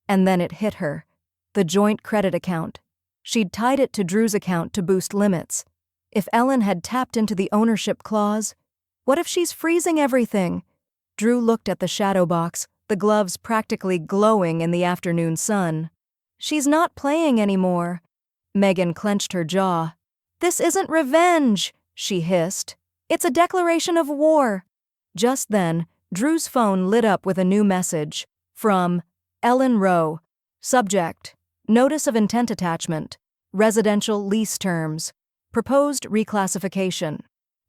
And then it hit her. The joint credit account. She'd tied it to Drew's account to boost limits. If Ellen had tapped into the ownership clause, what if she's freezing everything? Drew looked at the shadow box, the gloves practically glowing in the afternoon sun. She's not playing anymore. Megan clenched her jaw. This isn't revenge, she hissed. It's a declaration of war. Just then, Drew's phone lit up with a new message. From Ellen Rowe. Subject: Notice of intent attachment. Residential lease terms. Proposed reclassification.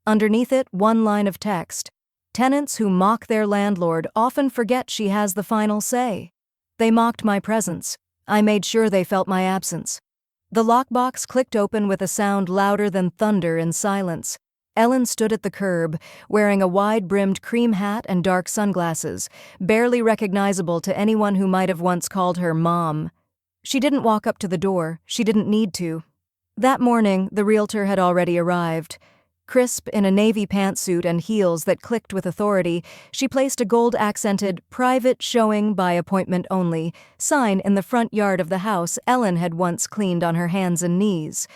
Underneath it, one line of text. Tenants who mock their landlord often forget she has the final say. They mocked my presence. I made sure they felt my absence. The lockbox clicked open with a sound louder than thunder in silence. Ellen stood at the curb, wearing a wide-brimmed cream hat and dark sunglasses, barely recognizable to anyone who might have once called her Mom. She didn't walk up to the door. She didn't need to. That morning, the realtor had already arrived. Crisp in a navy pantsuit and heels that clicked with authority, she placed a gold-accented "Private Showing by Appointment Only" sign in the front yard of the house Ellen had once cleaned on her hands and knees.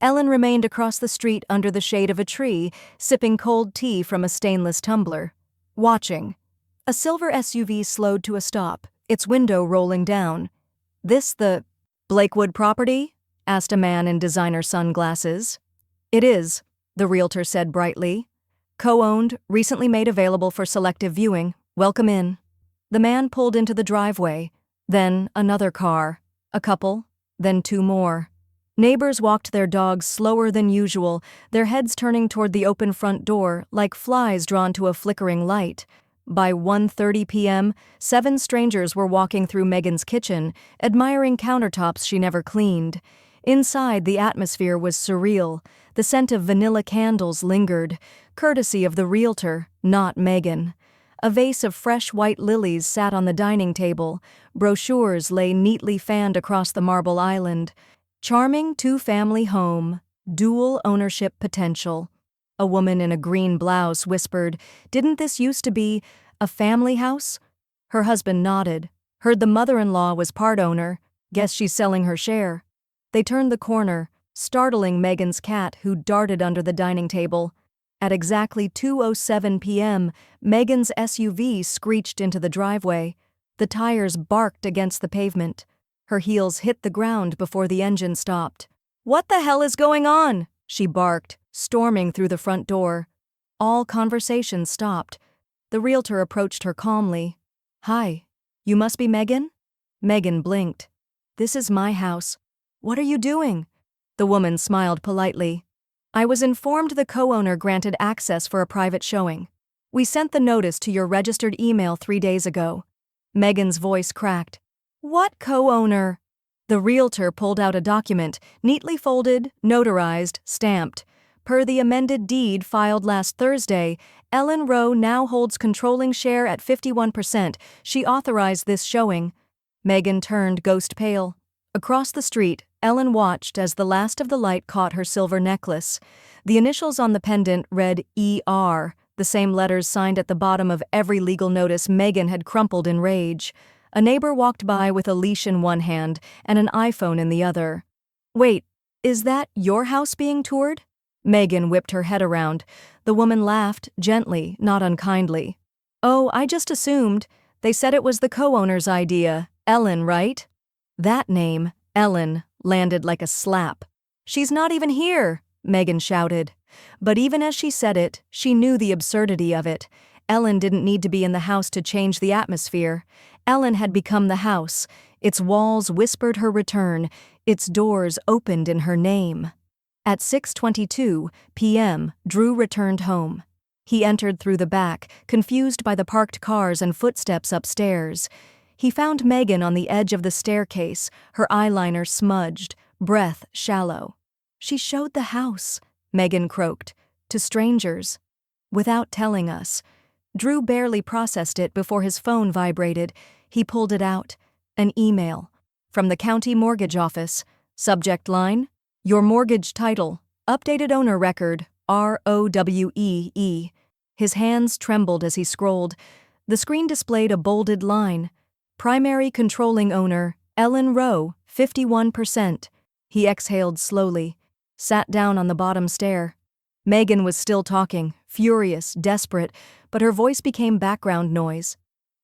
Ellen remained across the street under the shade of a tree, sipping cold tea from a stainless tumbler. Watching. A silver SUV slowed to a stop, its window rolling down. This the Blakewood property? Asked a man in designer sunglasses. It is, the realtor said brightly. Co-owned, recently made available for selective viewing. Welcome in. The man pulled into the driveway. Then another car. A couple. Then two more. Neighbors walked their dogs slower than usual, their heads turning toward the open front door like flies drawn to a flickering light. By 1:30 p.m., 7 strangers were walking through Megan's kitchen, admiring countertops she never cleaned. Inside, the atmosphere was surreal. The scent of vanilla candles lingered, courtesy of the realtor, not Megan. A vase of fresh white lilies sat on the dining table. Brochures lay neatly fanned across the marble island. Charming two-family home, dual ownership potential. A woman in a green blouse whispered, "Didn't this used to be a family house?" Her husband nodded. Heard the mother-in-law was part owner. Guess she's selling her share. They turned the corner, startling Megan's cat, who darted under the dining table. At exactly 2:07 p.m., Megan's SUV screeched into the driveway. The tires barked against the pavement. Her heels hit the ground before the engine stopped. "What the hell is going on?" she barked, storming through the front door. All conversation stopped. The realtor approached her calmly. "Hi, you must be Megan?" Megan blinked. "This is my house. What are you doing?" The woman smiled politely. "I was informed the co-owner granted access for a private showing. We sent the notice to your registered email 3 days ago." Megan's voice cracked. "What co-owner?" The realtor pulled out a document, neatly folded, notarized, stamped. Per the amended deed filed last Thursday, Ellen Rowe now holds controlling share at 51%. She authorized this showing. Megan turned ghost pale. Across the street, Ellen watched as the last of the light caught her silver necklace. The initials on the pendant read ER, the same letters signed at the bottom of every legal notice. Megan had crumpled in rage. A neighbor walked by with a leash in one hand and an iPhone in the other. "Wait, is that your house being toured?" Megan whipped her head around. The woman laughed, gently, not unkindly. "Oh, I just assumed. They said it was the co-owner's idea. Ellen, right?" That name, Ellen, landed like a slap. "She's not even here," Megan shouted. But even as she said it, she knew the absurdity of it. Ellen didn't need to be in the house to change the atmosphere. Ellen had become the house. Its walls whispered her return. Its doors opened in her name. At 6:22 p.m., Drew returned home. He entered through the back, confused by the parked cars and footsteps upstairs. He found Megan on the edge of the staircase, her eyeliner smudged, breath shallow. "She showed the house," Megan croaked, "to strangers. Without telling us." Drew barely processed it before his phone vibrated. He pulled it out. An email. From the county mortgage office. Subject line: "Your mortgage title. Updated owner record. ROWEE." His hands trembled as he scrolled. The screen displayed a bolded line. "Primary controlling owner, Ellen Rowe, 51%. He exhaled slowly. Sat down on the bottom stair. Megan was still talking, furious, desperate, but her voice became background noise.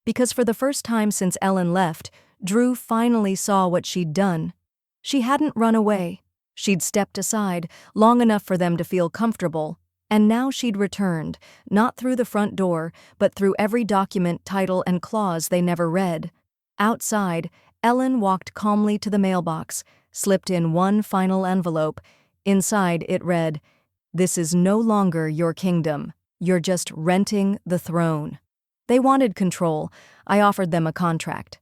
Because for the first time since Ellen left, Drew finally saw what she'd done. She hadn't run away. She'd stepped aside, long enough for them to feel comfortable, and now she'd returned, not through the front door, but through every document, title, and clause they never read. Outside, Ellen walked calmly to the mailbox, slipped in one final envelope. Inside it read, "This is no longer your kingdom. You're just renting the throne." They wanted control. I offered them a contract.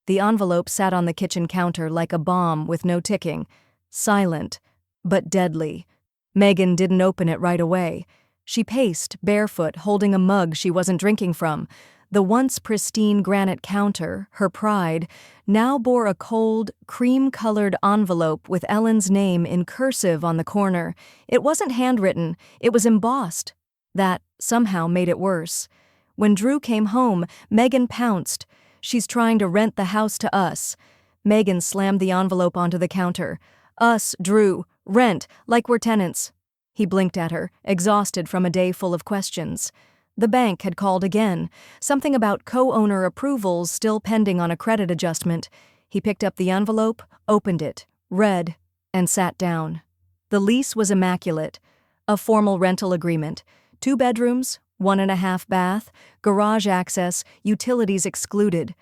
The envelope sat on the kitchen counter like a bomb with no ticking. Silent, but deadly. Megan didn't open it right away. She paced, barefoot, holding a mug she wasn't drinking from. The once pristine granite counter, her pride, now bore a cold, cream-colored envelope with Ellen's name in cursive on the corner. It wasn't handwritten, it was embossed. That, somehow, made it worse. When Drew came home, Megan pounced. "She's trying to rent the house to us." Megan slammed the envelope onto the counter. "Us, Drew. Rent, like we're tenants." He blinked at her, exhausted from a day full of questions. The bank had called again, something about co-owner approvals still pending on a credit adjustment. He picked up the envelope, opened it, read, and sat down. The lease was immaculate. A formal rental agreement. 2 bedrooms, 1.5 bath, garage access, utilities excluded.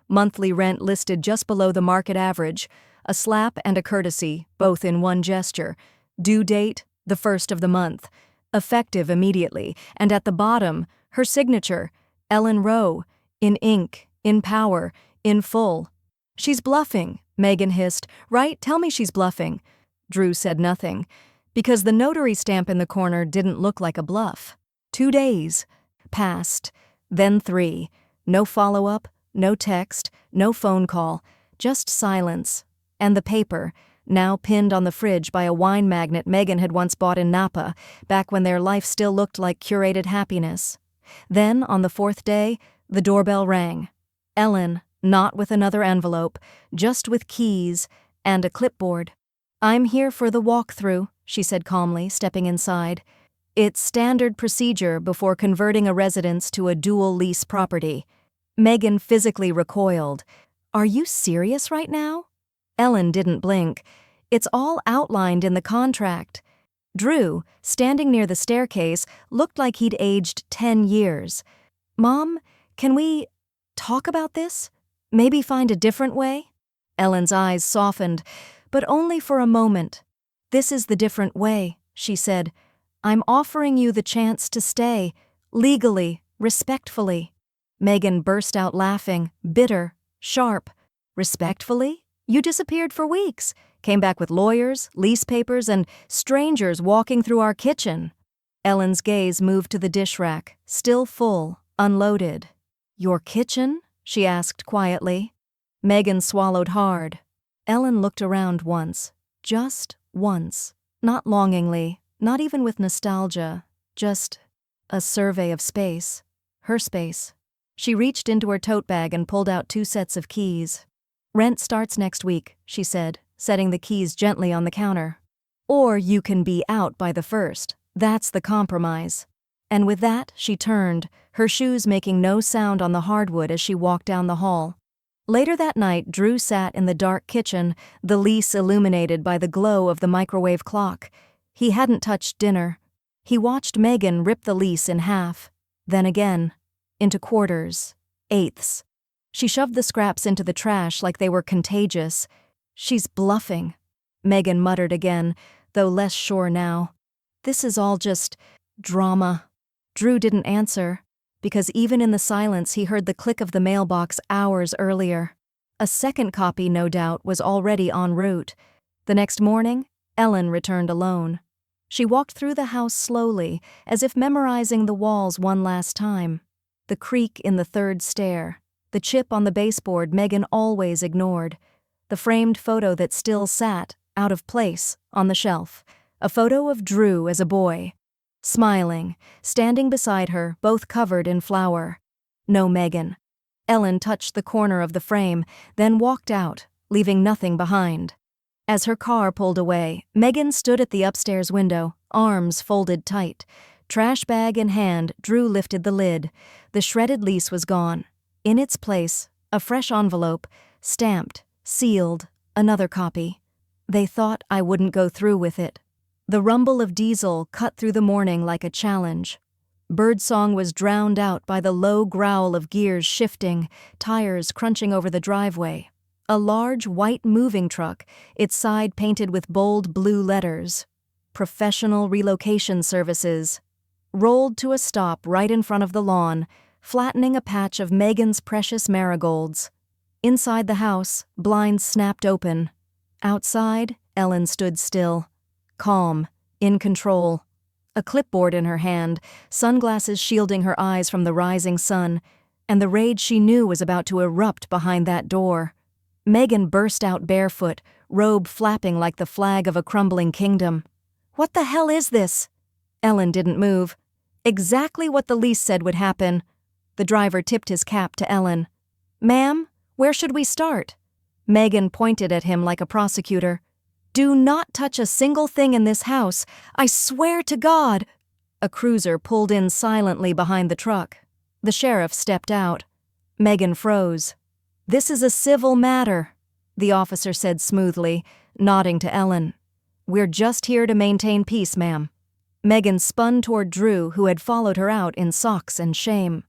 Monthly rent listed just below the market average. A slap and a courtesy, both in one gesture. Due date, the 1st of the month. Effective immediately, and at the bottom, her signature, Ellen Rowe, in ink, in power, in full. "She's bluffing," Megan hissed. "Right? Tell me she's bluffing." Drew said nothing, because the notary stamp in the corner didn't look like a bluff. 2 days passed, then 3. No follow-up, no text, no phone call, just silence. And the paper, now pinned on the fridge by a wine magnet Megan had once bought in Napa, back when their life still looked like curated happiness. Then, on the 4th day, the doorbell rang. Ellen, not with another envelope, just with keys and a clipboard. "I'm here for the walkthrough," she said calmly, stepping inside. It's standard procedure before converting a residence to a dual lease property. Megan physically recoiled. "Are you serious right now?" Ellen didn't blink. It's all outlined in the contract." Drew, standing near the staircase, looked like he'd aged 10 years. "Mom, can we talk about this? Maybe find a different way?" Ellen's eyes softened, but only for a moment. "This is the different way," she said. "I'm offering you the chance to stay, legally, respectfully." Megan burst out laughing, bitter, sharp. "Respectfully? You disappeared for weeks, came back with lawyers, lease papers, and strangers walking through our kitchen." Ellen's gaze moved to the dish rack, still full, unloaded. "Your kitchen?" she asked quietly. Megan swallowed hard. Ellen looked around once, just once, not longingly, not even with nostalgia, just a survey of space, her space. She reached into her tote bag and pulled out 2 sets of keys. "Rent starts next week," she said, setting the keys gently on the counter. "Or you can be out by the 1st. That's the compromise." And with that, she turned, her shoes making no sound on the hardwood as she walked down the hall. Later that night, Drew sat in the dark kitchen, the lease illuminated by the glow of the microwave clock. He hadn't touched dinner. He watched Megan rip the lease in half, then again, into quarters, eighths. She shoved the scraps into the trash like they were contagious. "She's bluffing," Megan muttered again, though less sure now. "This is all just drama." Drew didn't answer, because even in the silence he heard the click of the mailbox hours earlier. A second copy, no doubt, was already en route. The next morning, Ellen returned alone. She walked through the house slowly, as if memorizing the walls one last time. The creak in the 3rd stair, the chip on the baseboard Megan always ignored, the framed photo that still sat, out of place, on the shelf, a photo of Drew as a boy. Smiling, standing beside her, both covered in flour. No Megan. Ellen touched the corner of the frame, then walked out, leaving nothing behind. As her car pulled away, Megan stood at the upstairs window, arms folded tight. Trash bag in hand, Drew lifted the lid. The shredded lease was gone. In its place, a fresh envelope, stamped, sealed, another copy. "They thought I wouldn't go through with it." The rumble of diesel cut through the morning like a challenge. Birdsong was drowned out by the low growl of gears shifting, tires crunching over the driveway. A large white moving truck, its side painted with bold blue letters, "Professional Relocation Services," rolled to a stop right in front of the lawn, flattening a patch of Megan's precious marigolds. Inside the house, blinds snapped open. Outside, Ellen stood still, calm, in control. A clipboard in her hand, sunglasses shielding her eyes from the rising sun, and the rage she knew was about to erupt behind that door. Megan burst out barefoot, robe flapping like the flag of a crumbling kingdom. "What the hell is this?" Ellen didn't move. Exactly what the lease said would happen. The driver tipped his cap to Ellen. "Ma'am, where should we start?" Megan pointed at him like a prosecutor. "Do not touch a single thing in this house. I swear to God." A cruiser pulled in silently behind the truck. The sheriff stepped out. Megan froze. "This is a civil matter," the officer said smoothly, nodding to Ellen. "We're just here to maintain peace, ma'am." Megan spun toward Drew, who had followed her out in socks and shame.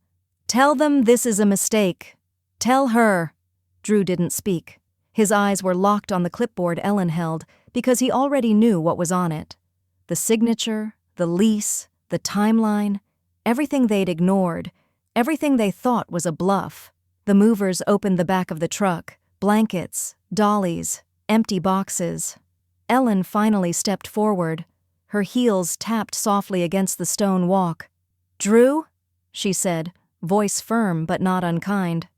"Tell them this is a mistake. Tell her." Drew didn't speak. His eyes were locked on the clipboard Ellen held, because he already knew what was on it. The signature, the lease, the timeline, everything they'd ignored, everything they thought was a bluff. The movers opened the back of the truck, blankets, dollies, empty boxes. Ellen finally stepped forward. Her heels tapped softly against the stone walk. "Drew," she said, voice firm but not unkind.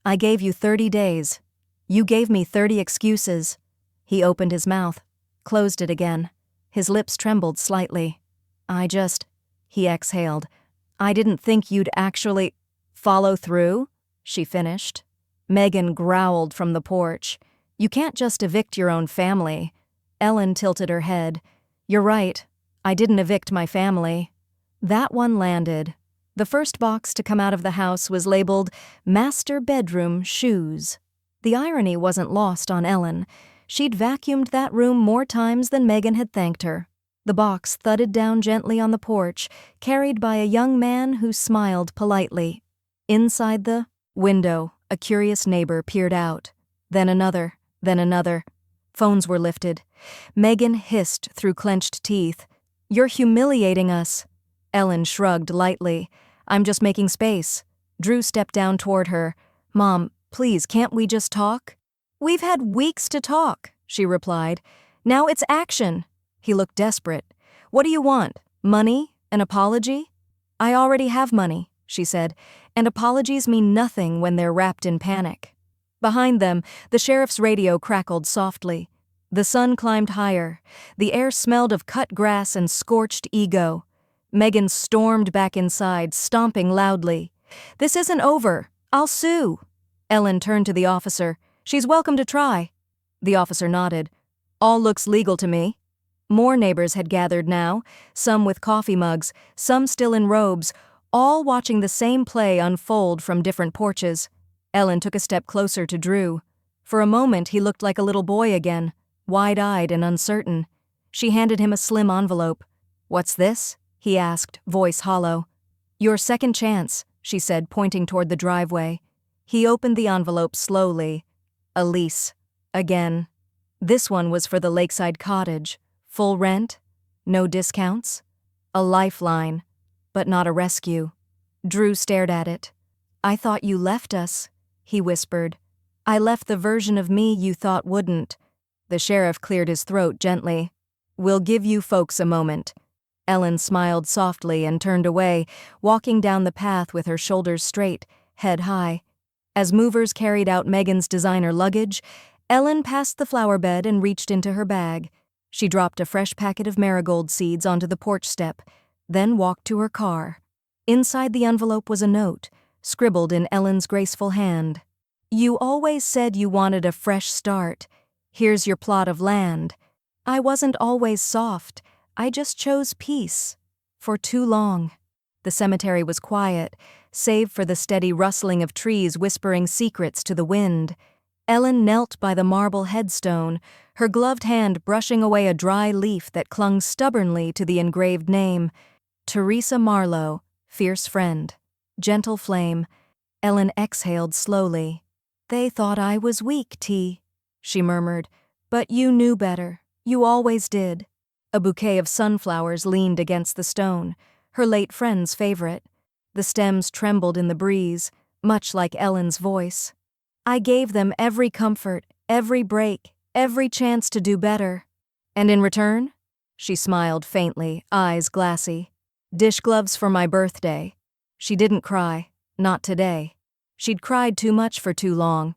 "I gave you 30 days. You gave me 30 excuses." He opened his mouth, closed it again. His lips trembled slightly. He exhaled. "I didn't think you'd actually follow through," she finished. Megan growled from the porch. "You can't just evict your own family." Ellen tilted her head. "You're right. I didn't evict my family." That one landed. The first box to come out of the house was labeled "Master Bedroom Shoes." The irony wasn't lost on Ellen. She'd vacuumed that room more times than Megan had thanked her. The box thudded down gently on the porch, carried by a young man who smiled politely. Inside the window, a curious neighbor peered out. Then another, then another. Phones were lifted. Megan hissed through clenched teeth. "You're humiliating us." Ellen shrugged lightly. "I'm just making space." Drew stepped down toward her. "Mom, please, can't we just talk?" "We've had weeks to talk," she replied. "Now it's action." He looked desperate. "What do you want? Money? An apology?" "I already have money," she said, "and apologies mean nothing when they're wrapped in panic." Behind them, the sheriff's radio crackled softly. The sun climbed higher. The air smelled of cut grass and scorched ego. Megan stormed back inside, stomping loudly. "This isn't over. I'll sue." Ellen turned to the officer. "She's welcome to try." The officer nodded. "All looks legal to me." More neighbors had gathered now, some with coffee mugs, some still in robes, all watching the same play unfold from different porches. Ellen took a step closer to Drew. For a moment he looked like a little boy again, wide-eyed and uncertain. She handed him a slim envelope. "What's this?" he asked, voice hollow. "Your second chance," she said, pointing toward the driveway. He opened the envelope slowly. A lease. Again. This one was for the lakeside cottage. Full rent? No discounts? A lifeline, but not a rescue. Drew stared at it. "I thought you left us," he whispered. "I left the version of me you thought wouldn't." The sheriff cleared his throat gently. "We'll give you folks a moment." Ellen smiled softly and turned away, walking down the path with her shoulders straight, head high. As movers carried out Megan's designer luggage, Ellen passed the flower bed and reached into her bag. She dropped a fresh packet of marigold seeds onto the porch step, then walked to her car. Inside the envelope was a note, scribbled in Ellen's graceful hand. "You always said you wanted a fresh start. Here's your plot of land. I wasn't always soft. I just chose peace. For too long." The cemetery was quiet, save for the steady rustling of trees whispering secrets to the wind. Ellen knelt by the marble headstone, her gloved hand brushing away a dry leaf that clung stubbornly to the engraved name. Teresa Marlowe, fierce friend. Gentle flame. Ellen exhaled slowly. "They thought I was weak, T," she murmured. "But you knew better. You always did." A bouquet of sunflowers leaned against the stone, her late friend's favorite. The stems trembled in the breeze, much like Ellen's voice. "I gave them every comfort, every break, every chance to do better." "And in return?" She smiled faintly, eyes glassy. "Dish gloves for my birthday." She didn't cry. Not today. She'd cried too much for too long.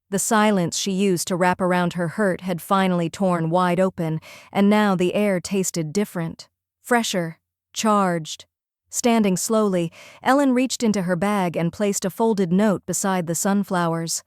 The silence she used to wrap around her hurt had finally torn wide open, and now the air tasted different. Fresher. Charged. Standing slowly, Ellen reached into her bag and placed a folded note beside the sunflowers.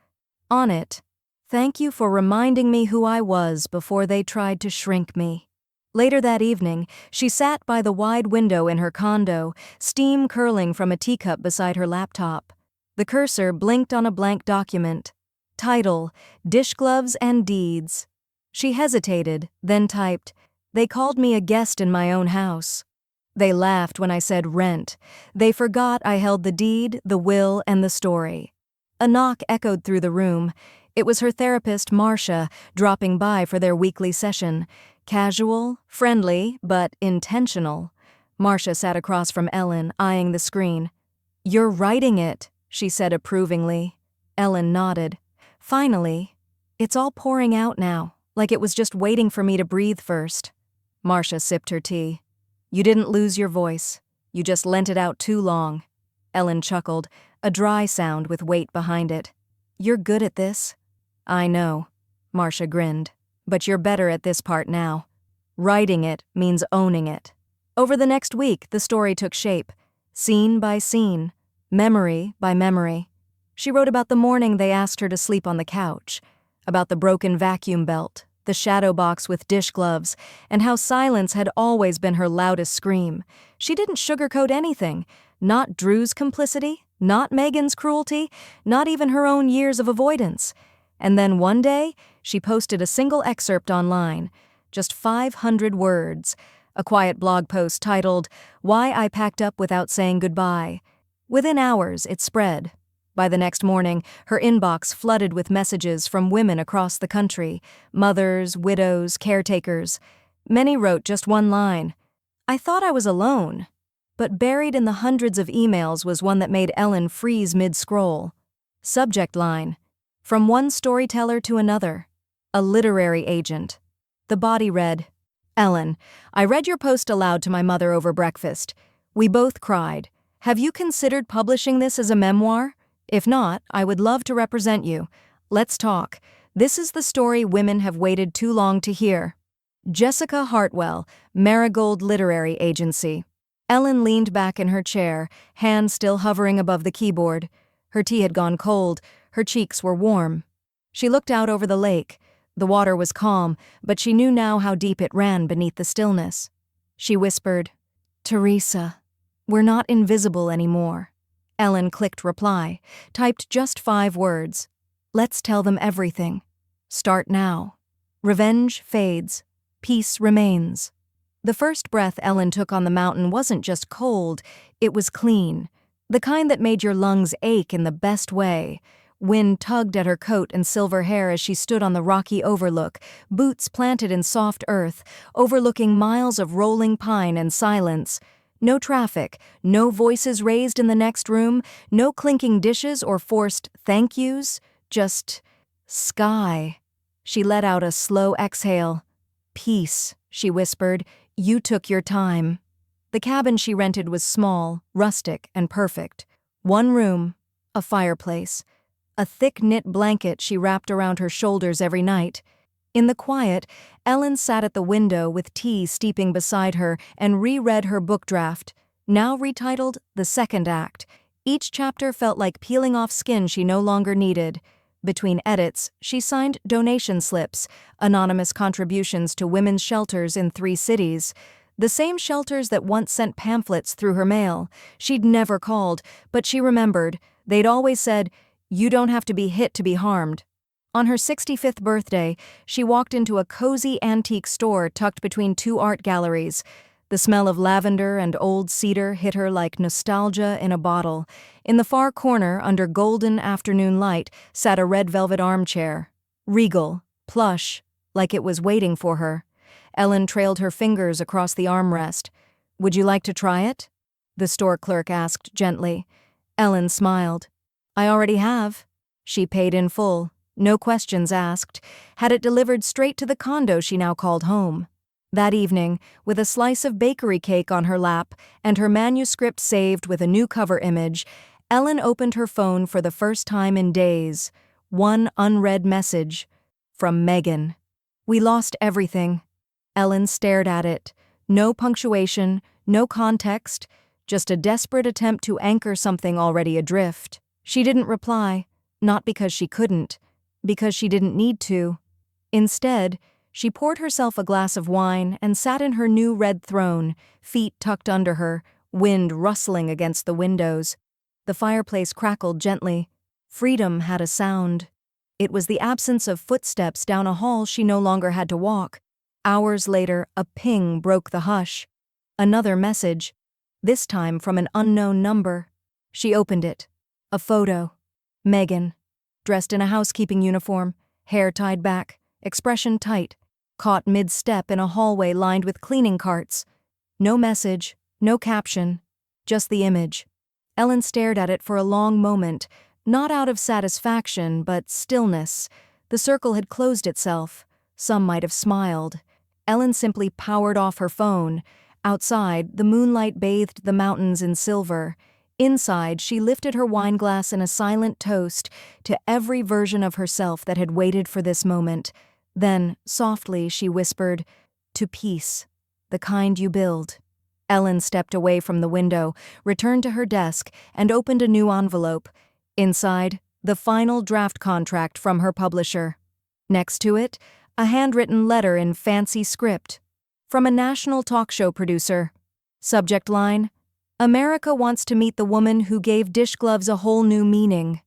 On it, "Thank you for reminding me who I was before they tried to shrink me." Later that evening, she sat by the wide window in her condo, steam curling from a teacup beside her laptop. The cursor blinked on a blank document. Title, "Dish Gloves and Deeds." She hesitated, then typed, "They called me a guest in my own house." They laughed when I said rent. They forgot I held the deed, the will, and the story. A knock echoed through the room. It was her therapist, Marcia, dropping by for their weekly session. Casual, friendly, but intentional. Marcia sat across from Ellen, eyeing the screen. "You're writing it," she said approvingly. Ellen nodded. "Finally. It's all pouring out now, like it was just waiting for me to breathe first." Marcia sipped her tea. "You didn't lose your voice. You just lent it out too long." Ellen chuckled, a dry sound with weight behind it. "You're good at this." "I know," Marcia grinned. "But you're better at this part now. Writing it means owning it." Over the next week, the story took shape. Scene by scene. Memory by memory. She wrote about the morning they asked her to sleep on the couch, about the broken vacuum belt, the shadow box with dish gloves, and how silence had always been her loudest scream. She didn't sugarcoat anything. Not Drew's complicity, not Megan's cruelty, not even her own years of avoidance. And then one day, she posted a single excerpt online, just 500 words, a quiet blog post titled, "Why I Packed Up Without Saying Goodbye." Within hours, it spread. By the next morning, her inbox flooded with messages from women across the country, mothers, widows, caretakers. Many wrote just one line, "I thought I was alone." But buried in the hundreds of emails was one that made Ellen freeze mid-scroll. Subject line, "From one storyteller to another. A literary agent." The body read, "Ellen, I read your post aloud to my mother over breakfast. We both cried. Have you considered publishing this as a memoir? If not, I would love to represent you. Let's talk. This is the story women have waited too long to hear." Jessica Hartwell, Marigold Literary Agency. Ellen leaned back in her chair, hand still hovering above the keyboard. Her tea had gone cold, her cheeks were warm. She looked out over the lake. The water was calm, but she knew now how deep it ran beneath the stillness. She whispered, "Teresa, we're not invisible anymore." Ellen clicked reply, typed just 5 words. "Let's tell them everything. Start now. Revenge fades. Peace remains." The first breath Ellen took on the mountain wasn't just cold, it was clean. The kind that made your lungs ache in the best way. Wind tugged at her coat and silver hair as she stood on the rocky overlook, boots planted in soft earth, overlooking miles of rolling pine and silence. No traffic, no voices raised in the next room, no clinking dishes or forced thank yous, just sky. She let out a slow exhale. "Peace," she whispered. "You took your time." The cabin she rented was small, rustic, and perfect. One room, a fireplace, a thick-knit blanket she wrapped around her shoulders every night. In the quiet, Ellen sat at the window with tea steeping beside her and reread her book draft, now retitled The Second Act. Each chapter felt like peeling off skin she no longer needed. Between edits, she signed donation slips, anonymous contributions to women's shelters in 3 cities. The same shelters that once sent pamphlets through her mail. She'd never called, but she remembered. They'd always said, "You don't have to be hit to be harmed." On her 65th birthday, she walked into a cozy antique store tucked between 2 art galleries. The smell of lavender and old cedar hit her like nostalgia in a bottle. In the far corner, under golden afternoon light, sat a red velvet armchair. Regal, plush, like it was waiting for her. Ellen trailed her fingers across the armrest. "Would you like to try it?" the store clerk asked gently. Ellen smiled. "I already have." She paid in full, no questions asked, had it delivered straight to the condo she now called home. That evening, with a slice of bakery cake on her lap and her manuscript saved with a new cover image, Ellen opened her phone for the first time in days. One unread message. From Megan. "We lost everything." Ellen stared at it. No punctuation, no context, just a desperate attempt to anchor something already adrift. She didn't reply, not because she couldn't, because she didn't need to. Instead, she poured herself a glass of wine and sat in her new red throne, feet tucked under her, wind rustling against the windows. The fireplace crackled gently. Freedom had a sound. It was the absence of footsteps down a hall she no longer had to walk. Hours later, a ping broke the hush. Another message, this time from an unknown number. She opened it. A photo. Megan, dressed in a housekeeping uniform, hair tied back, expression tight, caught mid-step in a hallway lined with cleaning carts. No message, no caption, just the image. Ellen stared at it for a long moment, not out of satisfaction, but stillness. The circle had closed itself. Some might have smiled. Ellen simply powered off her phone. Outside, the moonlight bathed the mountains in silver. Inside, she lifted her wineglass in a silent toast to every version of herself that had waited for this moment. Then, softly, she whispered, "To peace, the kind you build." Ellen stepped away from the window, returned to her desk, and opened a new envelope. Inside, the final draft contract from her publisher. Next to it, a handwritten letter in fancy script. From a national talk show producer. Subject line, "America wants to meet the woman who gave dish gloves a whole new meaning.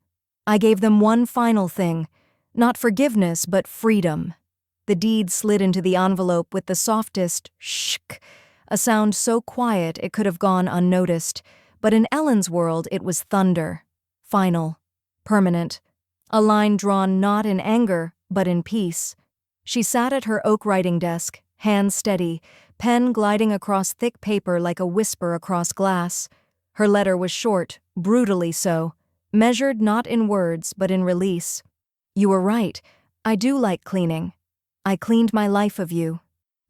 I gave them one final thing, Not forgiveness, but freedom. The deed slid into the envelope with the softest shk, a sound so quiet it could have gone unnoticed, but in Ellen's world it was thunder. Final. Permanent. A line drawn not in anger, but in peace. She sat at her oak writing desk, hands steady, pen gliding across thick paper like a whisper across glass. Her letter was short, brutally so, measured not in words but in release. You were right. I do like cleaning. I cleaned my life of you.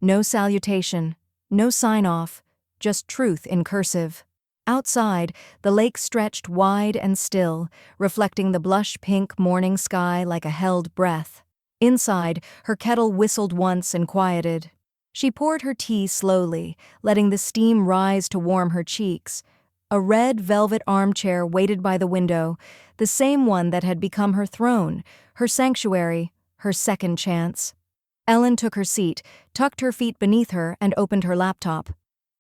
No salutation, no sign-off, just truth in cursive. Outside, the lake stretched wide and still, reflecting the blush-pink morning sky like a held breath. Inside, her kettle whistled once and quieted. She poured her tea slowly, letting the steam rise to warm her cheeks. A red velvet armchair waited by the window, the same one that had become her throne, her sanctuary, her second chance. Ellen took her seat, tucked her feet beneath her, and opened her laptop.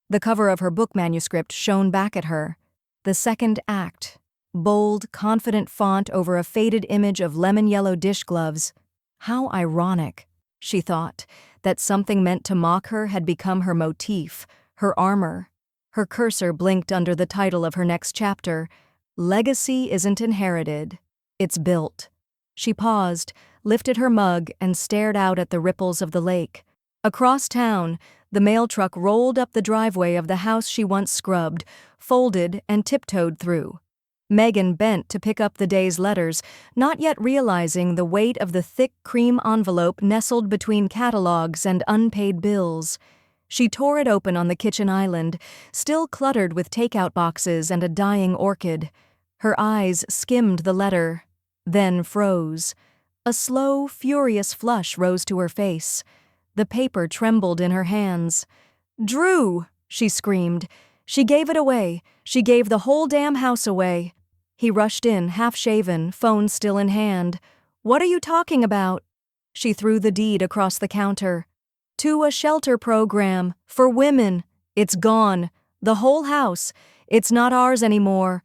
The cover of her book manuscript shone back at her. The second act. Bold, confident font over a faded image of lemon-yellow dish gloves. How ironic, she thought, that something meant to mock her had become her motif, her armor. Her cursor blinked under the title of her next chapter. Legacy isn't inherited. It's built. She paused, lifted her mug, and stared out at the ripples of the lake. Across town, the mail truck rolled up the driveway of the house she once scrubbed, folded, and tiptoed through. Megan bent to pick up the day's letters, not yet realizing the weight of the thick cream envelope nestled between catalogs and unpaid bills. She tore it open on the kitchen island, still cluttered with takeout boxes and a dying orchid. Her eyes skimmed the letter, then froze. A slow, furious flush rose to her face. The paper trembled in her hands. "Drew!" she screamed. She gave it away. She gave the whole damn house away. He rushed in, half-shaven, phone still in hand. "What are you talking about?" She threw the deed across the counter. "To a shelter program. For women. It's gone. The whole house. It's not ours anymore."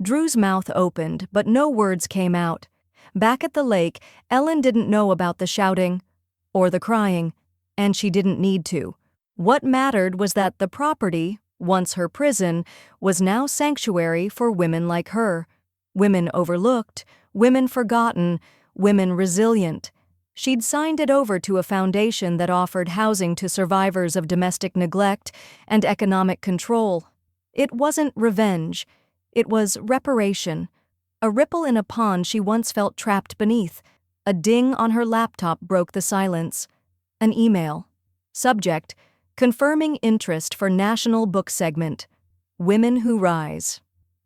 Drew's mouth opened, but no words came out. Back at the lake, Ellen didn't know about the shouting or the crying, and she didn't need to. What mattered was that the property, once her prison, was now sanctuary for women like her. Women overlooked, women forgotten, women resilient. She'd signed it over to a foundation that offered housing to survivors of domestic neglect and economic control. It wasn't revenge. It was reparation. A ripple in a pond she once felt trapped beneath. A ding on her laptop broke the silence. An email. Subject: confirming interest for National Book Segment. Women Who Rise.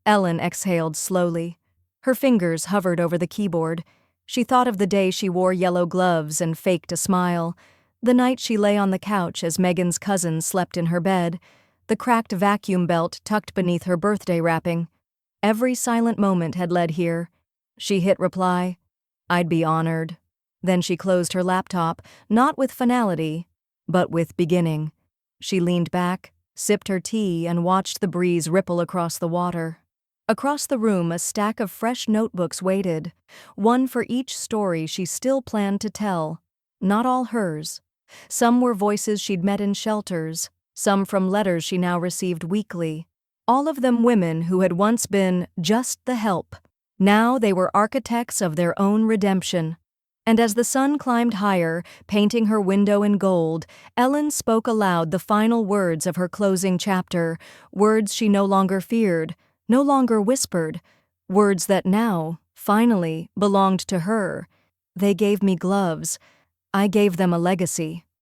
Ellen exhaled slowly. Her fingers hovered over the keyboard. She thought of the day she wore yellow gloves and faked a smile, the night she lay on the couch as Megan's cousin slept in her bed, the cracked vacuum belt tucked beneath her birthday wrapping. Every silent moment had led here. She hit reply. I'd be honored. Then she closed her laptop, not with finality, but with beginning. She leaned back, sipped her tea, and watched the breeze ripple across the water. Across the room, a stack of fresh notebooks waited, one for each story she still planned to tell. Not all hers. Some were voices she'd met in shelters, some from letters she now received weekly. All of them women who had once been just the help. Now they were architects of their own redemption. And as the sun climbed higher, painting her window in gold, Ellen spoke aloud the final words of her closing chapter, words she no longer feared, no longer whispered, words that now, finally, belonged to her. They gave me gloves. I gave them a legacy.